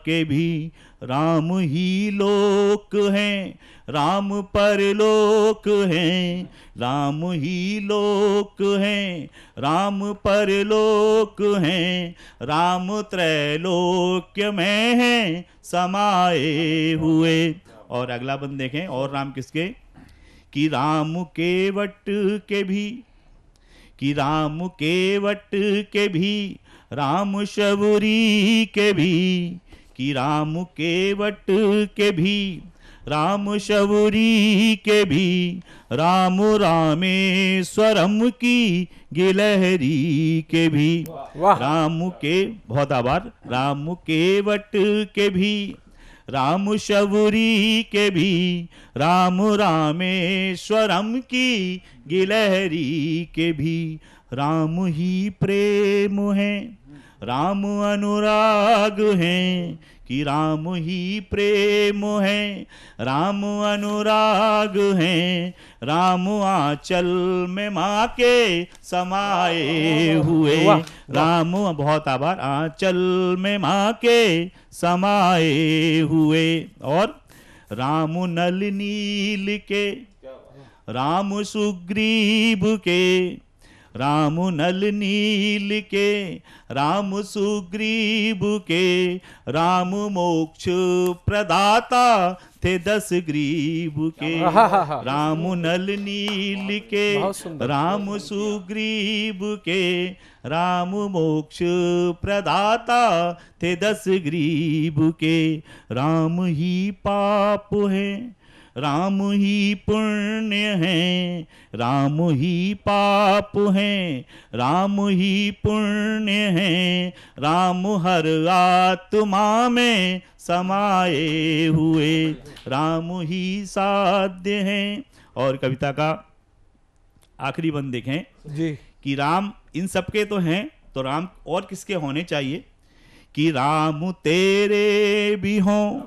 के भी, राम ही लोक हैं, राम परलोक हैं, राम ही लोक हैं, राम परलोक हैं, राम त्रैलोक्य में हैं समाये हुए। और अगला बंद देखें, और राम किसके कि राम केवट के भी, कि राम केवट के भी, राम शबरी के भी, कि राम केवट के भी, राम शबरी के भी, राम रामेश्वरम की गिलहरी के भी, राम के, बहुत आभार, राम केवट के भी, राम शबरी के भी, राम रामेश्वरम की गिलहरी के भी, राम ही प्रेम है, राम अनुराग हैं, कि राम ही प्रेम है, राम अनुराग हैं, राम आंचल में माँ के समाये हुए, राम, बहुत आभार, आंचल में माँ के समाये हुए। और राम नल नील के, राम सुग्रीव के, राम नल नील के, राम सुग्रीव के, राम मोक्ष प्रदाता थे 10 ग्रीव के, राम नल नील के, राम सुग्रीव के, राम मोक्ष प्रदाता थे 10 ग्रीव के, राम ही पाप है, राम ही पुण्य है, राम ही पाप है, राम ही पुण्य है, राम हर आत्मा में समाये हुए, राम ही साध्य है। और कविता का आखिरी बंद देखें जी, कि राम इन सबके तो हैं, तो राम और किसके होने चाहिए कि राम तेरे भी हों,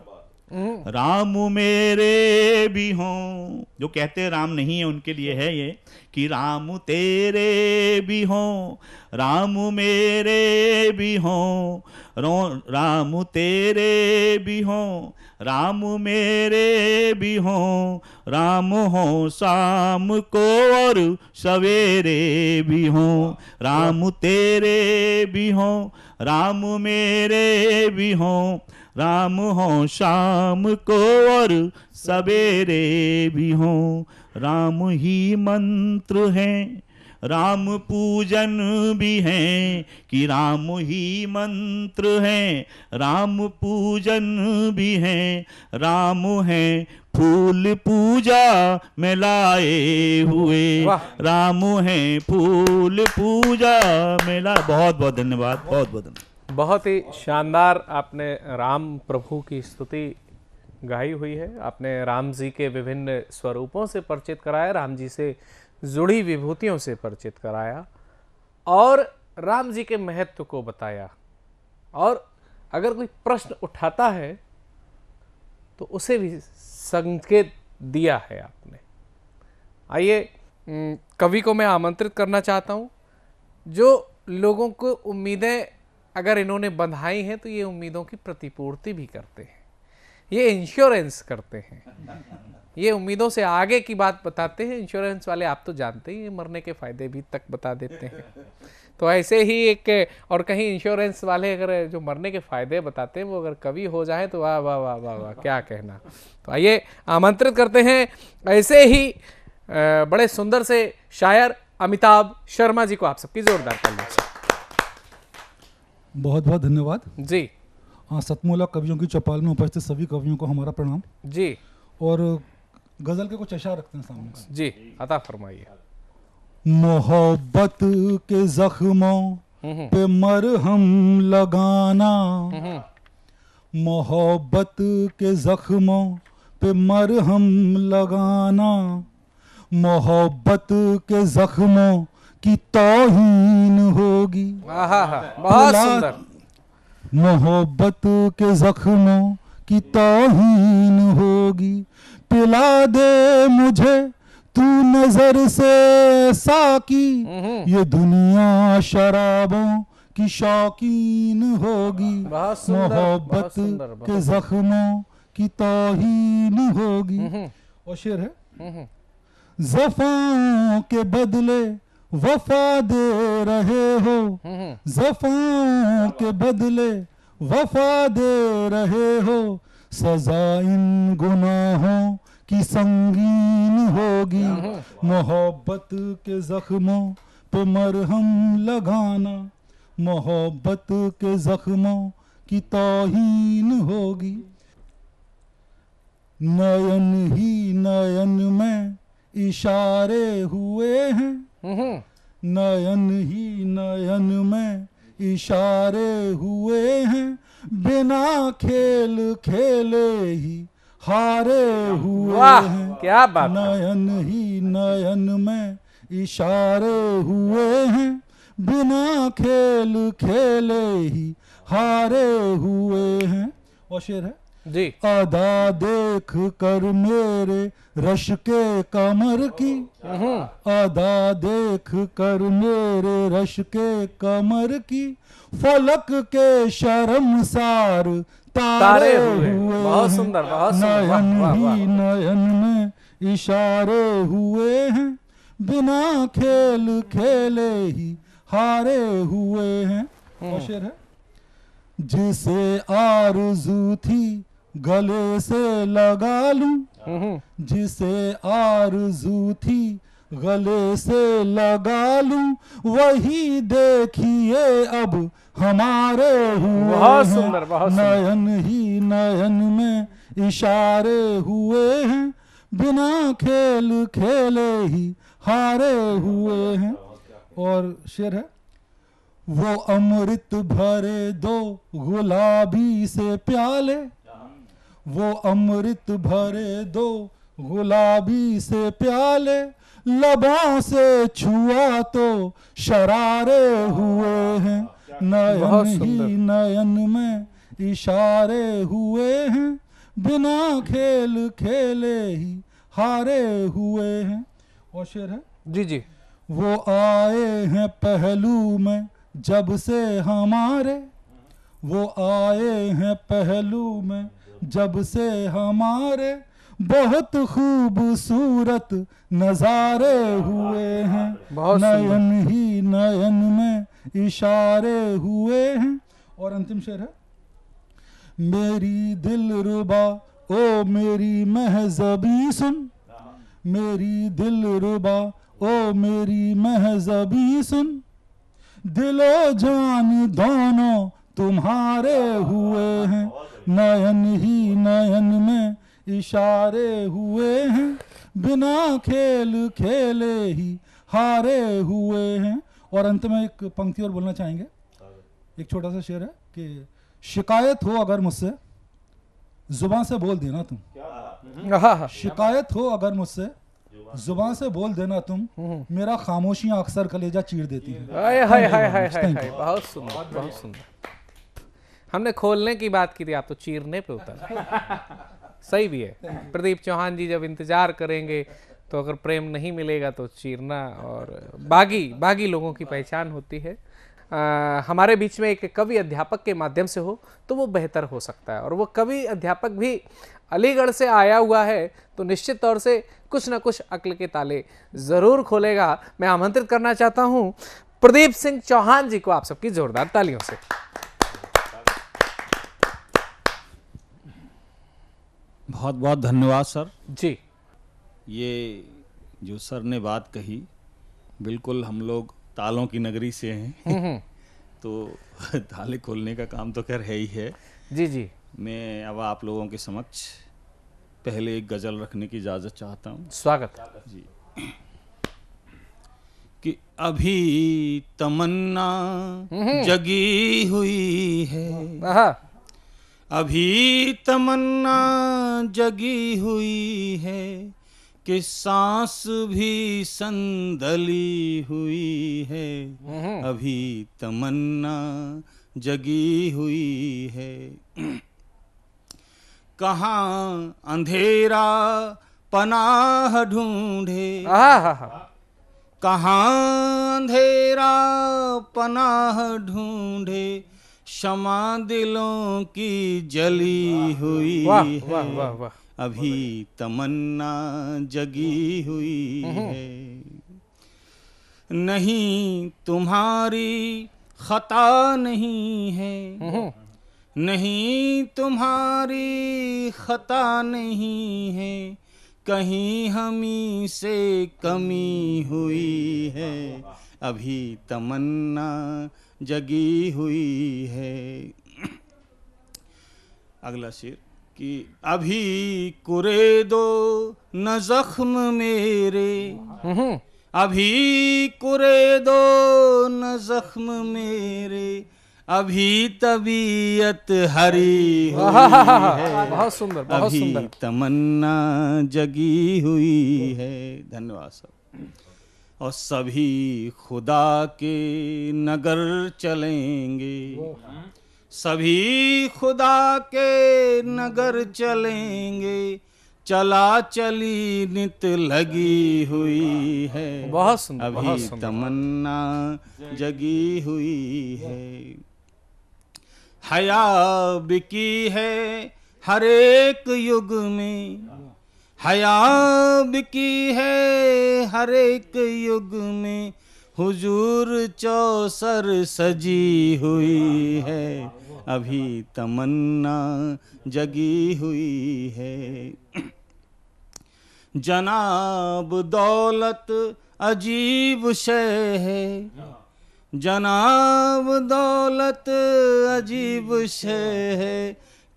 राम मेरे भी हों। जो कहते हैं राम नहीं है उनके लिए है ये कि राम तेरे भी हों, राम मेरे भी हों, राम तेरे भी हों, राम मेरे भी हों, राम हो शाम को और सवेरे भी हों, राम तेरे भी हों, राम मेरे भी हों, राम हो शाम को और सवेरे भी हों। राम ही मंत्र हैं, राम पूजन भी हैं कि राम ही मंत्र हैं, राम पूजन भी हैं, राम हैं फूल पूजा में लाए हुए, राम हैं फूल पूजा में लाए। बहुत बहुत धन्यवाद, बहुत बहुत धन्यवाद। बहुत ही शानदार आपने राम प्रभु की स्तुति गाई हुई है। आपने राम जी के विभिन्न स्वरूपों से परिचित कराया, राम जी से जुड़ी विभूतियों से परिचित कराया और राम जी के महत्व को बताया। और अगर कोई प्रश्न उठाता है तो उसे भी संकेत दिया है आपने। आइए कवि को मैं आमंत्रित करना चाहता हूँ। जो लोगों को उम्मीदें अगर इन्होंने बंधाई हैं तो ये उम्मीदों की प्रतिपूर्ति भी करते हैं, ये इंश्योरेंस करते हैं, ये उम्मीदों से आगे की बात बताते हैं। इंश्योरेंस वाले आप तो जानते ही, मरने के फायदे भी तक बता देते हैं। तो ऐसे ही एक और कहीं इंश्योरेंस वाले अगर जो मरने के फायदे बताते हैं वो अगर कवि हो जाए तो वाह वाह वाह वाह वाह क्या कहना। तो आइए आमंत्रित करते हैं ऐसे ही बड़े सुंदर से शायर अमिताभ शर्मा जी को। आप सबकी जोरदार तालियों से बहुत बहुत धन्यवाद जी। सतमोला कवियों की चौपाल में उपस्थित सभी कवियों को हमारा प्रणाम जी। और गजल के कुछ अशआर रखते हैं सामने जी, अता फरमाइए। मोहब्बत के जख्मों पे मरहम लगाना, मोहब्बत के जख्मों पे मरहम लगाना, मोहब्बत के जख्मों की तौहीन होगी। बहुत सुंदर। मोहब्बत के जख्मों की तौहीन होगी, पिला दे मुझे तू नजर से साकी, ये दुनिया शराबों की शौकीन होगी। मोहब्बत के जख्मों की तौहीन होगी। और शेर है, ज़फ़ाओं के बदले वफा दे रहे हो, ज़फ़ाओं के बदले वफा दे रहे हो, सजा इन गुनाहों की संगीन होगी। मोहब्बत के जख्मों पे मरहम लगाना, मोहब्बत के जख्मों की तौहीन होगी। नयन ही नयन में इशारे हुए हैं, नयन ही नयन में इशारे हुए हैं, बिना खेल खेले ही हारे हुए हैं। क्या बात। नयन ही नयन में इशारे हुए हैं, बिना खेल खेले ही हारे हुए हैं। और शेर है जी। अदा देख कर मेरे रश के कमर की, अदा देख कर मेरे रश के कमर की, फलक के शर्मसार तारे हुए। बहुत सुंदर, बहुत सुंदर। नयन ही नयन में इशारे हुए हैं, बिना खेल खेले ही हारे हुए हैं। और शेर है, जिसे आरज़ू थी गले से लगा लूं, जिसे आरज़ू थी गले से लगा लूं, वही देखिए अब हमारे हुए। बहुत सुंदर, बहुत सुंदर। नयन ही नयन में इशारे हुए हैं, बिना खेल खेले ही हारे हुए हैं। और शेर है, वो अमृत भरे दो गुलाबी से प्याले, वो अमृत भरे दो गुलाबी से प्याले, लबों से छुआ तो शरारे हुए हैं, बहुत नयन सुंदर। ही नयन में इशारे हुए हैं, बिना खेल खेले ही हारे हुए हैं। और शेर है जी जी। वो आए हैं पहलू में जब से हमारे, वो आए हैं पहलू में जब से हमारे, बहुत खूबसूरत नजारे हुए हैं, बहुत सुंदर। नयन ही नयन में इशारे हुए हैं। और अंतिम शेर है, मेरी दिलरुबा ओ मेरी महज़बी सुन, मेरी दिलरुबा ओ मेरी महज़बी सुन, दिलो जान दोनों तुम्हारे हुए हैं, नयन ही नयन में इशारे हुए हैं, बिना खेल खेले ही हारे हुए हैं। और अंत में एक पंक्ति और बोलना चाहेंगे, एक छोटा सा शेर है कि शिकायत हो अगर मुझसे जुबान से बोल देना तुम, शिकायत हो अगर मुझसे जुबान से बोल देना तुम, मेरा खामोशियां अक्सर कलेजा चीर देती हैं। हाय हाय हाय हाय हाय हाय, बहुत सुंदर बहुत सुंदर। हमने खोलने की बात की थी, आप तो चीरने पे उतर। सही भी है। प्रदीप चौहान जी जब इंतजार करेंगे तो अगर प्रेम नहीं मिलेगा तो चीरना और बागी लोगों की पहचान होती है। हमारे बीच में एक कवि अध्यापक के माध्यम से हो तो वो बेहतर हो सकता है, और वो कवि अध्यापक भी अलीगढ़ से आया हुआ है तो निश्चित तौर से कुछ ना कुछ अक्ल के ताले जरूर खोलेगा। मैं आमंत्रित करना चाहता हूं प्रदीप सिंह चौहान जी को, आप सबकी जोरदार तालियों से। बहुत बहुत धन्यवाद सर जी। ये जो सर ने बात कही, बिल्कुल हम लोग तालों की नगरी से हैं तो ताले खोलने का काम तो खैर है ही है। जी जी। मैं अब आप लोगों के समक्ष पहले एक गजल रखने की इजाज़त चाहता हूँ। स्वागत जी। कि अभी तमन्ना जगी हुई है, अभी तमन्ना जगी हुई है, कि सांस भी संदली हुई है, अभी तमन्ना जगी हुई है। कहाँ अंधेरा पनाह ढूंढे, कहाँ अंधेरा पनाह ढूंढे, क्षमा दिलों की जली हुई वाह, है, वाह, वाह, वाह। अभी तमन्ना जगी हुई है। नहीं तुम्हारी खता नहीं है, नहीं तुम्हारी खता नहीं है, कहीं हमी से कमी हुई है, अभी तमन्ना जगी हुई है। अगला शेर कि अभी कुरेदो न जख्म मेरे, अभी कुरेदो न जख्म मेरे, अभी तबीयत हरी हुई है, बहुत सुंदर बहुत अभी सुंदर। तमन्ना जगी हुई है। धन्यवाद सब। और सभी खुदा के नगर चलेंगे, सभी खुदा के नगर चलेंगे, चला चली नित लगी हुई है, बहुत सुंदर, अभी बहुत सुंदर। तमन्ना जगी हुई है। हया बिकी है हर एक युग में, हया बिकी है हर एक युग में, हुजूर चौसर सजी हुई है, अभी तमन्ना जगी हुई है। जनाब दौलत अजीब शय है, जनाब दौलत अजीब शय है,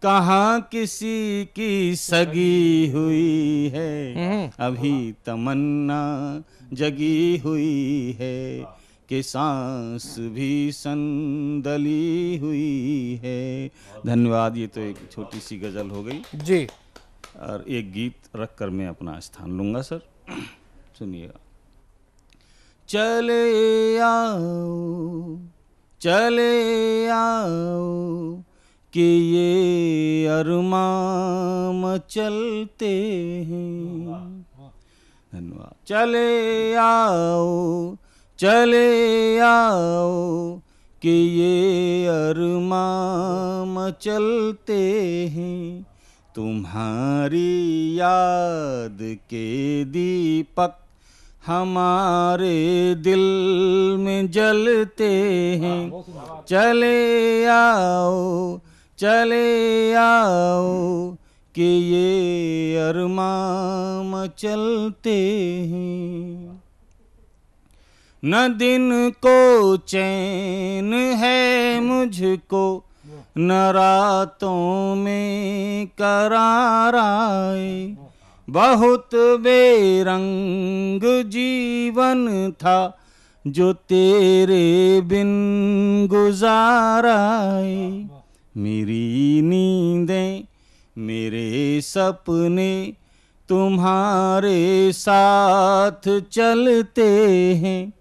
कहाँ किसी की सगी हुई है, अभी तमन्ना जगी हुई है, कि सांस भी संदली हुई है। धन्यवाद। ये तो एक छोटी सी गजल हो गई जी। और एक गीत रखकर मैं अपना स्थान लूंगा सर, सुनिएगा। चले आओ चले आओ कि ये अरमान चलते हैं। धन्यवाद। चले आओ कि ये अरमान चलते हैं, तुम्हारी याद के दीपक हमारे दिल में जलते हैं। चले आओ कि ये अरमान चलते हैं। न दिन को चैन है मुझको, न रातों में करार आए, बहुत बेरंग जीवन था जो तेरे बिन गुजाराए। मेरी नींदें मेरे सपने तुम्हारे साथ चलते हैं।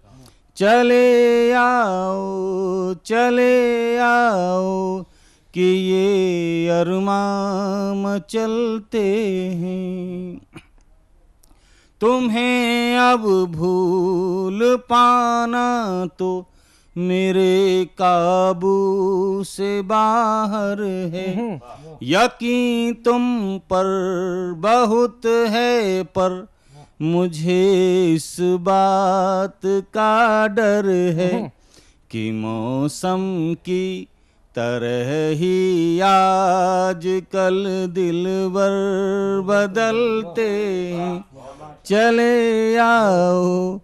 चले आओ कि ये अरमान चलते हैं। तुम्हें अब भूल पाना तो मेरे काबू से बाहर है। यकीन तुम पर बहुत है, पर मुझे इस बात का डर है कि मौसम की तरह ही आज कल दिलबर बदलते हैं। चले आओ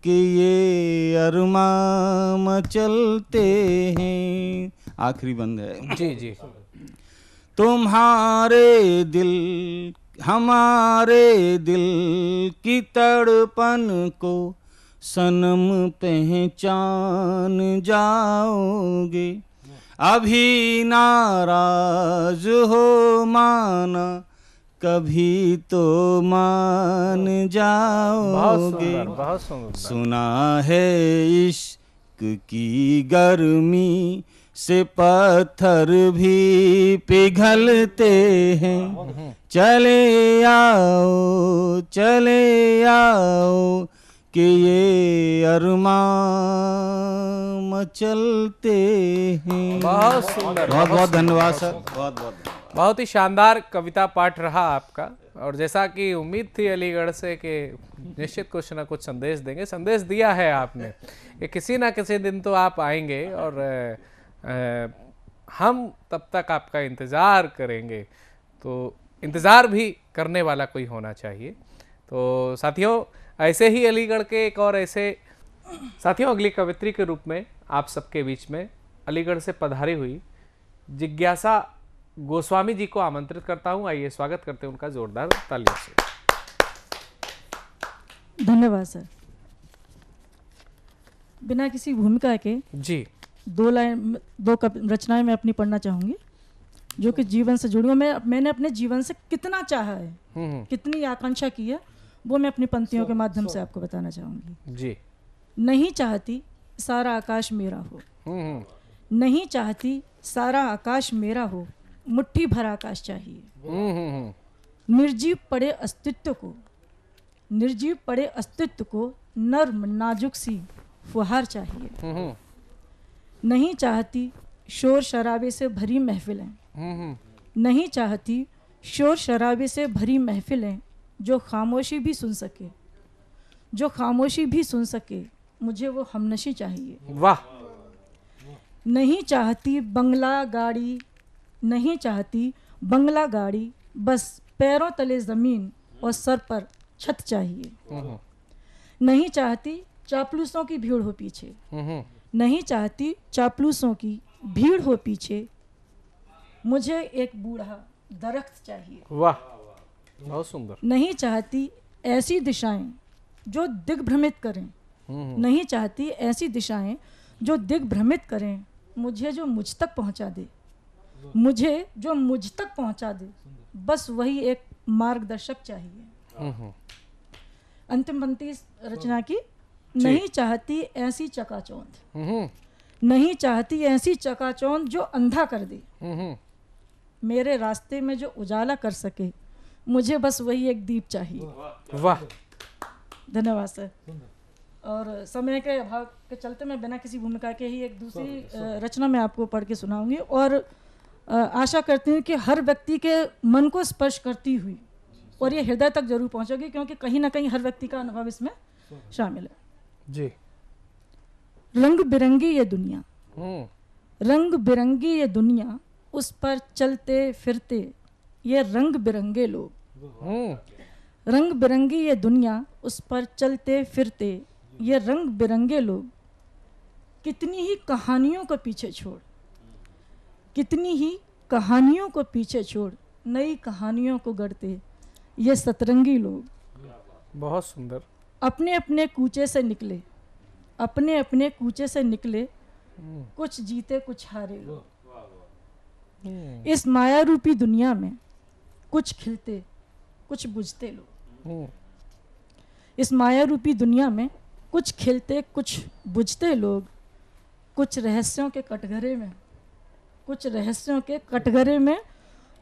कि ये अरमान चलते हैं। आखिरी बंद है। जी जी। तुम्हारे दिल हमारे दिल की तड़पन को सनम पहचान जाओगे। अभी नाराज हो माना, कभी तो मान जाओगे। बहुत सुंदर। सुना है इश्क की गर्मी से पत्थर भी पिघलते हैं। चले आओ कि ये अरमान चलते हैं। बहुत सुंदर। बहुत बहुत धन्यवाद सर। बहुत ही शानदार कविता पाठ रहा आपका, और जैसा कि उम्मीद थी अलीगढ़ से कि निश्चित कुछ ना कुछ संदेश देंगे, संदेश दिया है आपने कि किसी ना किसी दिन तो आप आएंगे और हम तब तक आपका इंतज़ार करेंगे। तो इंतज़ार भी करने वाला कोई होना चाहिए। तो साथियों, ऐसे ही अलीगढ़ के एक और ऐसे साथियों अगली कवित्री के रूप में आप सबके बीच में अलीगढ़ से पधारी हुई जिज्ञासा गोस्वामी जी को आमंत्रित करता हूं। आइए स्वागत करते हैं उनका जोरदार तालियों से। धन्यवाद सर। बिना किसी भूमिका के जी दो रचनाएं मैं अपनी पढ़ना चाहूंगी जो कि जीवन से जुड़ी हुई। मैंने अपने जीवन से कितना चाहा है, कितनी आकांक्षा की है, वो मैं अपनी पंक्तियों के माध्यम से आपको बताना चाहूंगी। जी। नहीं चाहती सारा आकाश मेरा हो, नहीं चाहती सारा आकाश मेरा हो, मुट्ठी भर आकाश चाहिए। निर्जीव पड़े अस्तित्व को नर्म नाजुक सी फुहार चाहिए। नहीं चाहती शोर शराबे से भरी महफिलें, नहीं चाहती शोर शराबे से भरी महफिलें, जो खामोशी भी सुन सके, मुझे वो हमनशी चाहिए। वाह। नहीं चाहती बंगला गाड़ी, बस पैरों तले जमीन और सर पर छत चाहिए। नहीं चाहती चापलूसों की भीड़ हो पीछे, नहीं चाहती चापलूसों की भीड़ हो पीछे, मुझे एक बूढ़ा दरख्त चाहिए। वाह, बहुत सुंदर। नहीं चाहती ऐसी दिशाएं जो दिग्भ्रमित करें, नहीं चाहती ऐसी दिशाएं जो दिग्भ्रमित करें, मुझे जो मुझ तक पहुंचा दे, बस वही एक मार्गदर्शक चाहिए। अंतिम पंक्ति इस रचना की, नहीं चाहती ऐसी चकाचौंध, नहीं चाहती ऐसी चकाचौंध जो अंधा कर दे, मेरे रास्ते में जो उजाला कर सके, मुझे बस वही एक दीप चाहिए। वाह, धन्यवाद सर। और समय के अभाव के चलते मैं बिना किसी भूमिका के ही एक दूसरी रचना मैं आपको पढ़ के सुनाऊंगी, और आशा करती हूँ कि हर व्यक्ति के मन को स्पर्श करती हुई और ये हृदय तक जरूर पहुंचेगी, क्योंकि कहीं ना कहीं हर व्यक्ति का अनुभव इसमें शामिल है जी। रंग बिरंगी ये दुनिया, रंग बिरंगी ये दुनिया, उस पर चलते फिरते ये रंग बिरंगे लोग, रंग बिरंगी ये दुनिया, उस पर चलते फिरते ये रंग बिरंगे लोग, कितनी ही कहानियों को पीछे छोड़, कितनी ही कहानियों को पीछे छोड़, नई कहानियों को गढ़ते ये सतरंगी लोग। बहुत सुंदर। अपने अपने कूचे से निकले, अपने अपने कूचे से निकले, कुछ जीते कुछ हारे लोग, इस माया रूपी दुनिया में कुछ खिलते कुछ बुझते लोग, इस माया रूपी दुनिया में कुछ खिलते कुछ बुझते लोग, कुछ रहस्यों के कटघरे में, कुछ रहस्यों के कटघरे में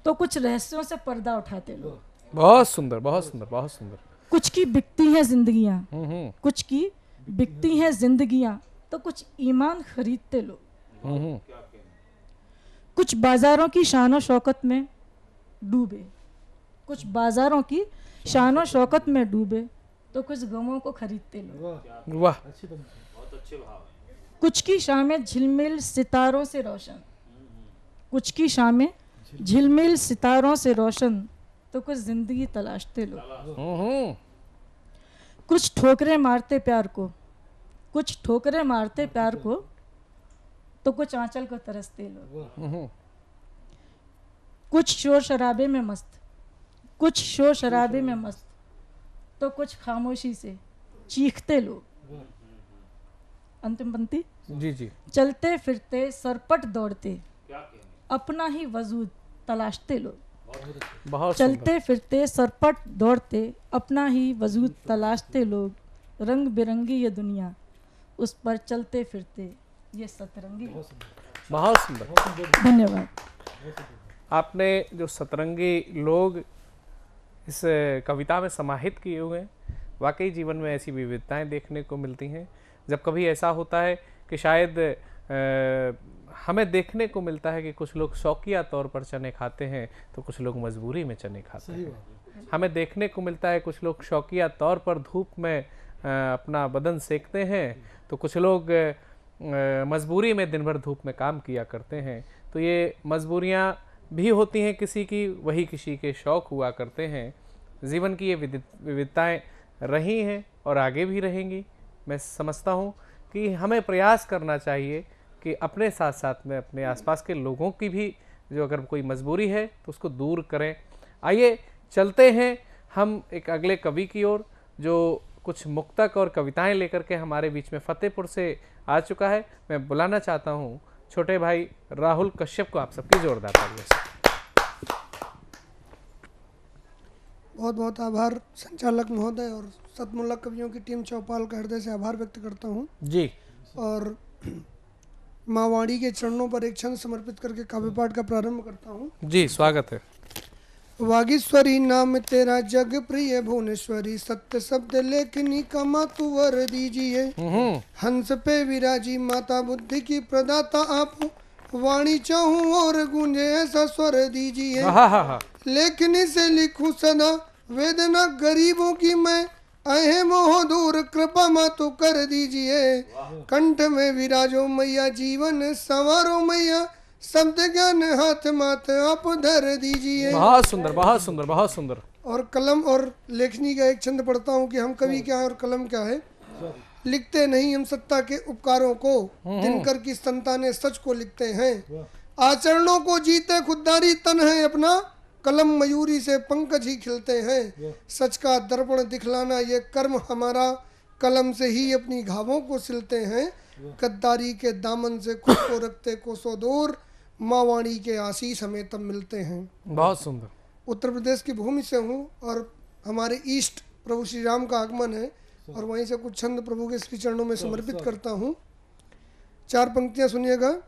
तो कुछ रहस्यों से पर्दा उठाते लोग। बहुत सुंदर, बहुत सुंदर, बहुत सुंदर। कुछ की बिकती हैं जिंदगियां, कुछ की बिकती हैं जिंदगियां तो कुछ ईमान खरीदते लोग, कुछ बाजारों की शान शौकत में डूबे, कुछ बाजारों की शान शौकत में डूबे तो कुछ गमों को खरीदते लोग। वाह, बहुत अच्छे भाव है। कुछ की शामें झिलमिल सितारों से रोशन, कुछ की शामें झिलमिल सितारों से रोशन तो कुछ जिंदगी तलाशते लोग, कुछ ठोकरें मारते प्यार को, कुछ ठोकरें मारते प्यार को तो कुछ आंचल को तरसते लोग, कुछ शोर शराबे में मस्त, कुछ शोर शराबे में मस्त तो कुछ खामोशी से चीखते लोग। अंतिम पंक्ति जी जी। चलते फिरते सरपट दौड़ते अपना ही वजूद तलाशते लोग, बहुत चलते फिरते सरपट दौड़ते अपना ही वजूद तलाशते लोग, रंग बिरंगी ये दुनिया, उस पर चलते फिरते ये सतरंगी। बहुत सुंदर, धन्यवाद। आपने जो सतरंगी लोग इस कविता में समाहित किए हुए हैं, वाकई जीवन में ऐसी विविधताएं देखने को मिलती हैं। जब कभी ऐसा होता है कि शायद हमें देखने को मिलता है कि कुछ लोग शौकिया तौर पर चने खाते हैं तो कुछ लोग मजबूरी में चने खाते हैं, हमें देखने को मिलता है कुछ लोग शौकिया तौर पर धूप में अपना बदन सेकते हैं तो कुछ लोग मजबूरी में दिन भर धूप में काम किया करते हैं। तो ये मजबूरियाँ भी होती हैं किसी की, वही किसी के शौक़ हुआ करते हैं। जीवन की ये विविधताएँ रही हैं और आगे भी रहेंगी। मैं समझता हूँ कि हमें प्रयास करना चाहिए कि अपने साथ साथ में अपने आसपास के लोगों की भी जो अगर कोई मजबूरी है तो उसको दूर करें। आइए चलते हैं हम एक अगले कवि की ओर जो कुछ मुक्तक और कविताएं लेकर के हमारे बीच में फतेहपुर से आ चुका है। मैं बुलाना चाहता हूँ छोटे भाई राहुल कश्यप को। आप सबकी जोरदार तालियों से। बहुत बहुत आभार संचालक महोदय और सतमुल्ला कवियों की टीम चौपाल का हृदय से आभार व्यक्त करता हूँ जी। और माँ वाणी के चरणों पर एक छंद समर्पित करके काव्य पाठ का प्रारंभ करता हूँ। जी स्वागत है। वागीश्वरी नाम तेरा जग प्रिय भुवनेश्वरी, सत्य शब्द लेखनी का मातु वर दीजिए। हंस पे विराजी माता बुद्धि की प्रदाता आप, वाणी चाहूं और गूंजे ऐसा स्वर दीजिए। लेखनी से लिखूं सदा वेदना गरीबों की मैं, अहे मोह दूर कृपा मातु कर दीजिए। कंठ में विराजो मैया जीवन संवारो मैया, शब्द ज्ञान हाथ माथ आप धर दीजिए। बहुत सुंदर, बहुत सुंदर, बहुत सुंदर। और कलम और लेखनी का एक छंद पढ़ता हूँ कि हम कवि क्या है और कलम क्या है। लिखते नहीं हम सत्ता के उपकारों को, दिनकर की संतानें सच को लिखते हैं। आचरणों को जीते खुददारी तन है अपना, कलम मयूरी से पंकज ही खिलते हैं। सच का दर्पण दिखलाना ये कर्म हमारा, कलम से ही अपनी घावों को सिलते हैं। गद्दारी के दामन से खुद को रखते कोसों दूर, माँ वाणी के आशीष हमें तब मिलते हैं। बहुत सुंदर। उत्तर प्रदेश की भूमि से हूँ और हमारे ईस्ट प्रभु श्री राम का आगमन है और वहीं से कुछ छंद प्रभु के श्री चरणों में समर्पित करता हूँ। 4 पंक्तियाँ सुनिएगा।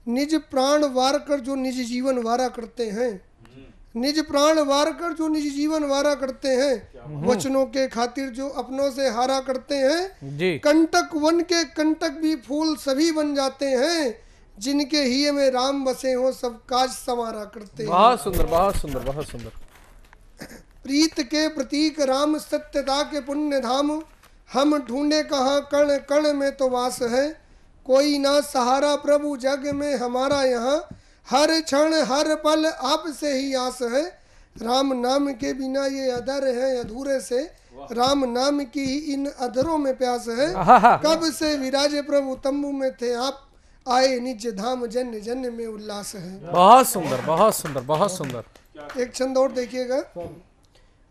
निज प्राण वार कर जो निज जीवन वारा करते हैं, निज प्राण वार कर जो निज जीवन वारा करते हैं, वचनों के खातिर जो अपनों से हारा करते हैं, कंटक वन के कंटक भी फूल सभी बन जाते हैं, जिनके ही में राम बसे हो सब काज संवारा करते हैं। बहुत सुंदर, बहुत सुंदर, बहुत सुंदर। प्रीत के प्रतीक राम, सत्यता के पुण्य धाम, हम ढूंढे कहाँ कण कण में तो वास है, कोई ना सहारा प्रभु जग में हमारा यहाँ, हर क्षण हर पल आपसे ही आस है, राम नाम के बिना ये अधर है अधूरे से, राम नाम की ही इन अधरों में प्यास है, कब से विराजे प्रभु तंबू में थे आप, आए निज धाम जन्य जन्य में उल्लास है। बहुत सुंदर, बहुत सुंदर, बहुत सुंदर। एक छंद और देखिएगा।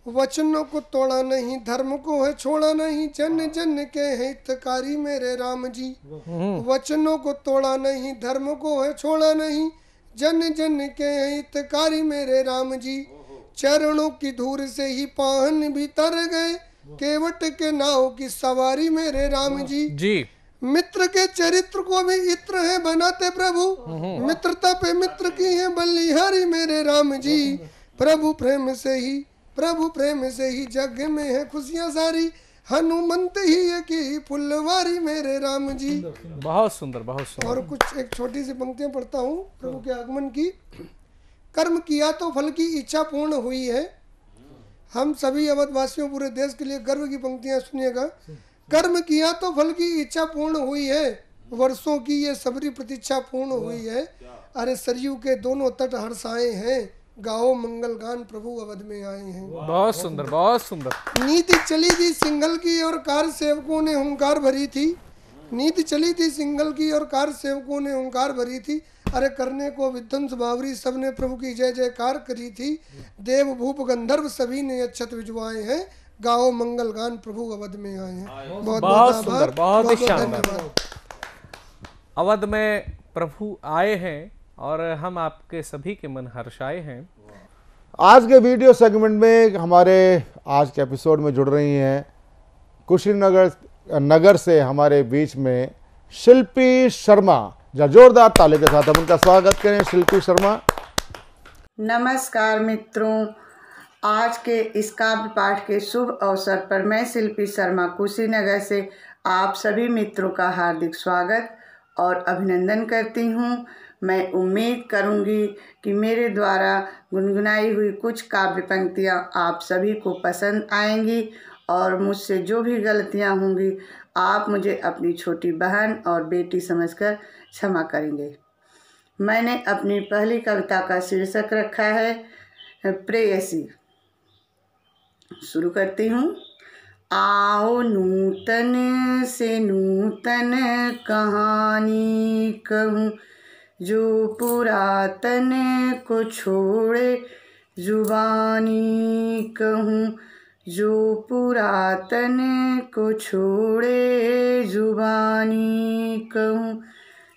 वचनों को तोड़ा नहीं, धर्म को है छोड़ा नहीं, जन जन के हैं हितकारी मेरे राम जी, वचनों को तोड़ा नहीं, धर्म को है छोड़ा नहीं, जन जन के हैं हितकारी मेरे राम जी, चरणों की धूल से ही पाहन भी तर गए, केवट के नाव की सवारी मेरे राम जी, मित्र के चरित्र को भी इत्र है बनाते प्रभु, मित्रता पे मित्र की है बलिहारी मेरे राम जी, प्रभु प्रेम से ही जग में है खुशियां सारी, हनुमंत ही की फुलवारी मेरे राम जी। बहुत सुंदर, बहुत सुंदर। और कुछ एक छोटी सी पंक्तियां पढ़ता हूँ प्रभु के आगमन की। कर्म किया तो फल की इच्छा पूर्ण हुई है। हम सभी अवधवासियों पूरे देश के लिए गर्व की पंक्तियां सुनिएगा। कर्म किया तो फल की इच्छा पूर्ण हुई है, वर्षों की ये सबरी प्रतीक्षा पूर्ण हुई है, अरे सरयू के दोनों तट हर्षाए हैं, गाओ मंगल गान प्रभु अवध में आए हैं। बहुत सुंदर, बहुत सुंदर। नीति चली थी सिंघल की और कार सेवकों ने हुंकार भरी थी, नीति चली थी सिंघल की और कार सेवकों ने हुंकार भरी थी, अरे करने को विध्वंस बावरी सबने प्रभु की जय जयकार करी थी, देव भूप गंधर्व सभी ने अक्षत भिजवाए हैं, गाओ मंगल गान प्रभु अवध में आए हैं। बहुत सुंदर, बहुत ही शानदार। अवध में प्रभु आए हैं और हम आपके सभी के मन हर्षाए हैं। आज के वीडियो सेगमेंट में हमारे आज के एपिसोड में जुड़ रही हैं कुशीनगर से हमारे बीच में शिल्पी शर्मा। जोरदार ताली के साथ हम उनका स्वागत करें। शिल्पी शर्मा, नमस्कार मित्रों। आज के इस काव्य पाठ के शुभ अवसर पर मैं शिल्पी शर्मा कुशीनगर से आप सभी मित्रों का हार्दिक स्वागत और अभिनंदन करती हूँ। मैं उम्मीद करूँगी कि मेरे द्वारा गुनगुनाई हुई कुछ काव्य पंक्तियाँ आप सभी को पसंद आएंगी और मुझसे जो भी गलतियाँ होंगी आप मुझे अपनी छोटी बहन और बेटी समझकर क्षमा करेंगे। मैंने अपनी पहली कविता का शीर्षक रखा है प्रेयसी। शुरू करती हूँ। आओ नूतन से नूतन कहानी कहूँ, जो पुरातन को छोड़े जुबानी कहूँ, जो पुरातन को छोड़े जुबानी कहूँ,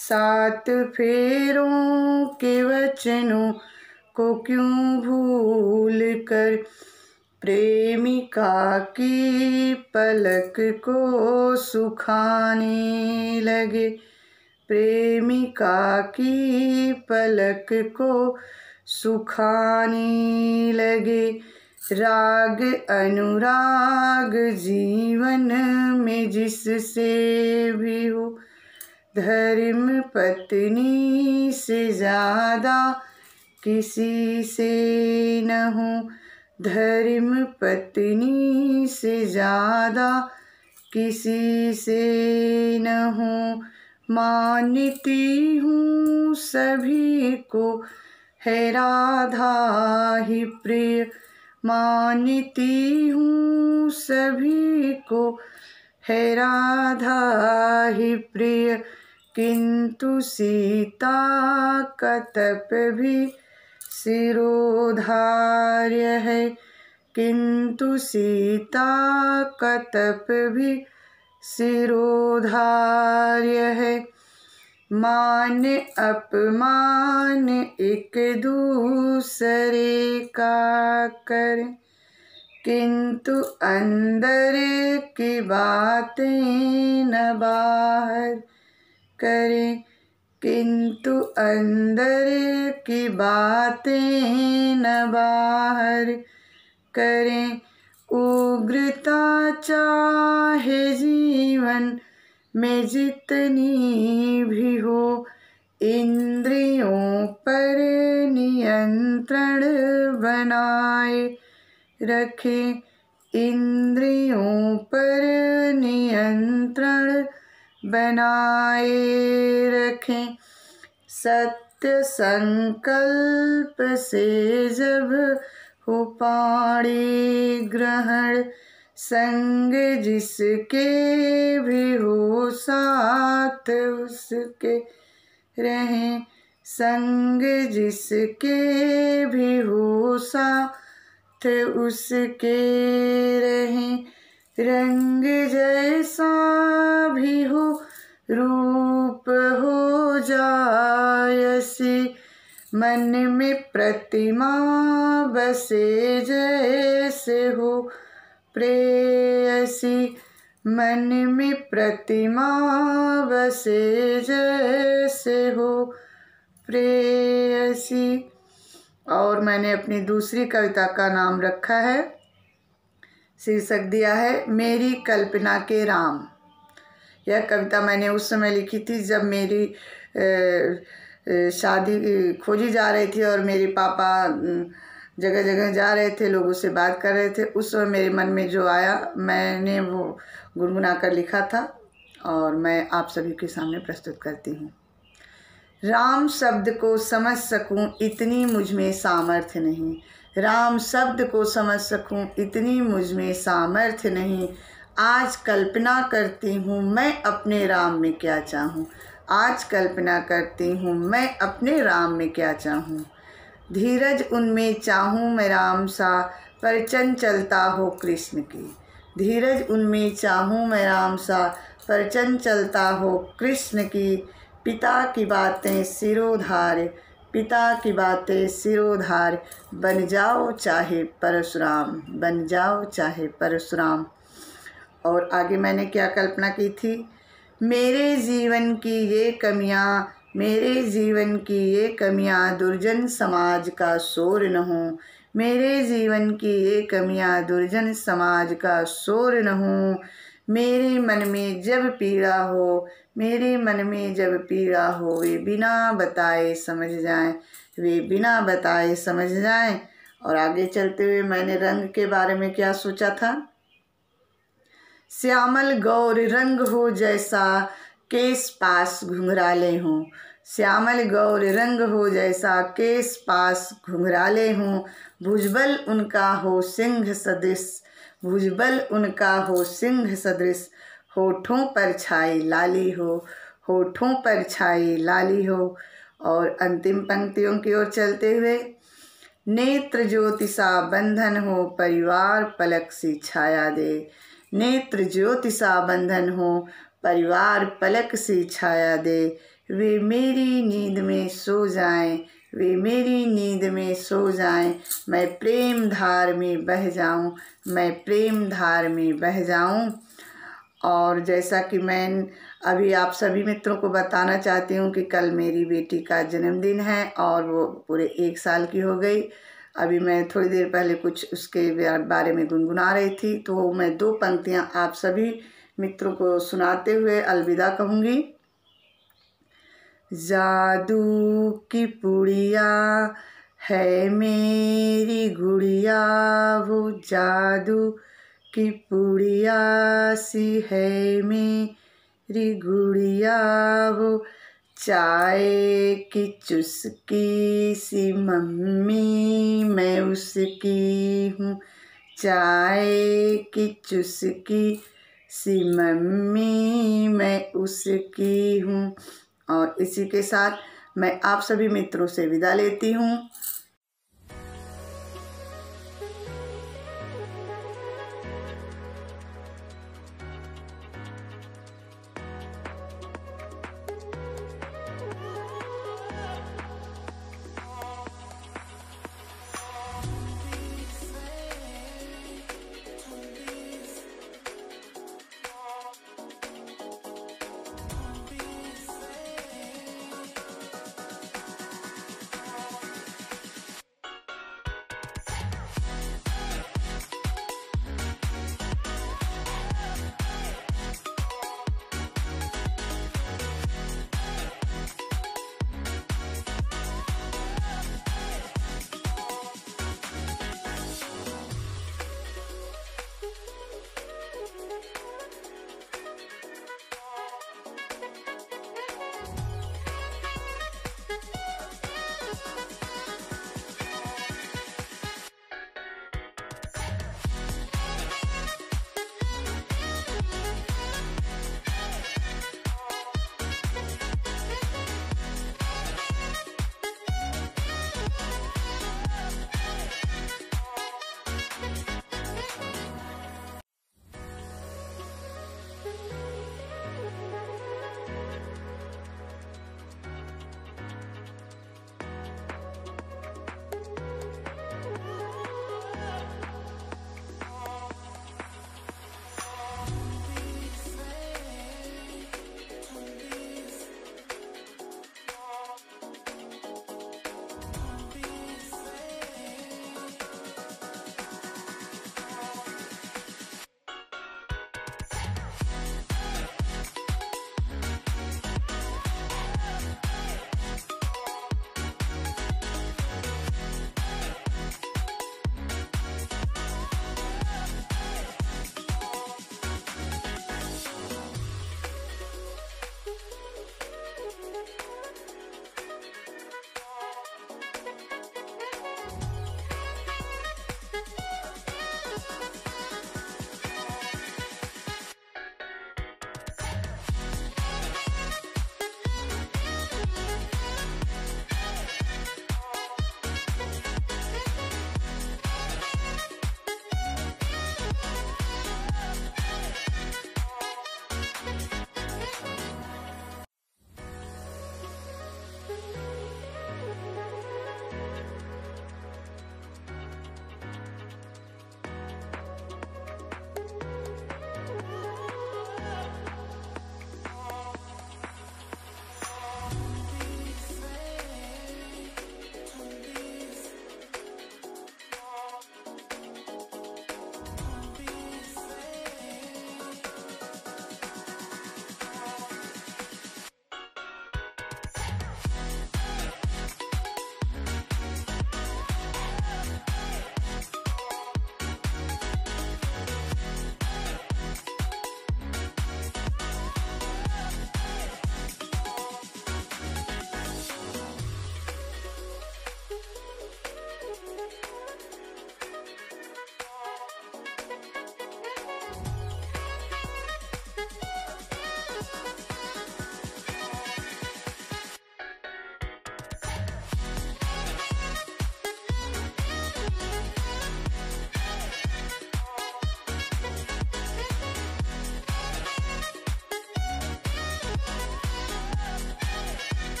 7 फेरों के वचनों को क्यों भूल कर, प्रेमिका की पलक को सुखाने लगे, प्रेमिका की पलक को सुखाने लगे, राग अनुराग जीवन में जिससे भी हो, धर्म पत्नी से ज़्यादा किसी से न हो, धर्म पत्नी से ज़्यादा किसी से न हो, मानती हूँ सभी को है राधा ही प्रिय, मानती हूँ सभी को है राधा ही प्रिय, किंतु सीता का तप भी सिरोधार्य है, किंतु सीता का तप भी सिरोधार्य है, मान अपमान एक दूसरे का कर, किंतु अंदर की बातें न बाहर करें, किंतु अंदर की बातें न बाहर करें। उग्रता चाहे जीवन में जितनी भी हो, इंद्रियों पर नियंत्रण बनाए रखें, इंद्रियों पर नियंत्रण बनाए रखें। सत्य संकल्प से जब हो पाड़े ग्रहण, संग जिसके भी हो साथ उसके रहें, संग जिसके भी हो साथ उसके रहें। रंग जैसा भी हो रूप हो जायसी, मन में प्रतिमा बसे जैसे हो प्रेयसी, मन में प्रतिमा बसे जैसे हो प्रेयसी। और मैंने अपनी दूसरी कविता का नाम रखा है, शीर्षक दिया है मेरी कल्पना के राम। यह कविता मैंने उस समय लिखी थी जब मेरी शादी खोजी जा रही थी और मेरे पापा जगह जगह जा रहे थे, लोगों से बात कर रहे थे। उस समय मेरे मन में जो आया मैंने वो गुनगुना कर लिखा था और मैं आप सभी के सामने प्रस्तुत करती हूँ। राम शब्द को समझ सकूं इतनी मुझ में सामर्थ्य नहीं, राम शब्द को समझ सकूं इतनी मुझ में सामर्थ्य नहीं। आज कल्पना करती हूँ मैं अपने राम में क्या चाहूँ, आज कल्पना करती हूँ मैं अपने राम में क्या चाहूँ। धीरज उनमें चाहूँ मैं राम सा, पर चंचलता हो कृष्ण की। धीरज उनमें चाहूँ मैं राम सा, पर चंचलता हो कृष्ण की। पिता की बातें सिरोधार, पिता की बातें सिरोधार, बन जाओ चाहे परशुराम, बन जाओ चाहे परशुराम। और आगे मैंने क्या कल्पना की थी, मेरे जीवन की ये कमियाँ, मेरे जीवन की ये कमियाँ दुर्जन समाज का शोर न हो, मेरे जीवन की ये कमियाँ दुर्जन समाज का शोर न हो। मेरे मन में जब पीड़ा हो, मेरे मन में जब पीड़ा हो, वे बिना बताए समझ जाएं, वे बिना बताए समझ जाएं। और आगे चलते हुए मैंने रंग के बारे में क्या सोचा था, श्यामल गौर रंग हो जैसा केस पास घुंघराले हों, श्यामल गौर रंग हो जैसा केस पास घुंघराले हों। भुजबल उनका हो सिंह सदृश, भुजबल उनका हो सिंह सदृश, होठों पर छाई लाली हो, होठों पर छाई लाली हो। और अंतिम पंक्तियों की ओर चलते हुए, नेत्र ज्योति सा बंधन हो परिवार पलक सी छाया दे, नेत्र ज्योति सा बंधन हो परिवार पलक सी छाया दे। वे मेरी नींद में सो जाएं, वे मेरी नींद में सो जाएं, मैं प्रेम धार में बह जाऊं, मैं प्रेम धार में बह जाऊं। और जैसा कि मैं अभी आप सभी मित्रों को बताना चाहती हूँ कि कल मेरी बेटी का जन्मदिन है और वो पूरे 1 साल की हो गई। अभी मैं थोड़ी देर पहले कुछ उसके बारे में गुनगुना रही थी, तो मैं 2 पंक्तियाँ आप सभी मित्रों को सुनाते हुए अलविदा कहूँगी। जादू की पुड़िया है मेरी गुड़िया, वो जादू की पुड़िया सी है मेरी गुड़िया, वो चाय की चुस्की सी मम्मी मैं उसकी हूँ, चाय की चुस्की सी मम्मी मैं उसकी हूँ। और इसी के साथ मैं आप सभी मित्रों से विदा लेती हूँ।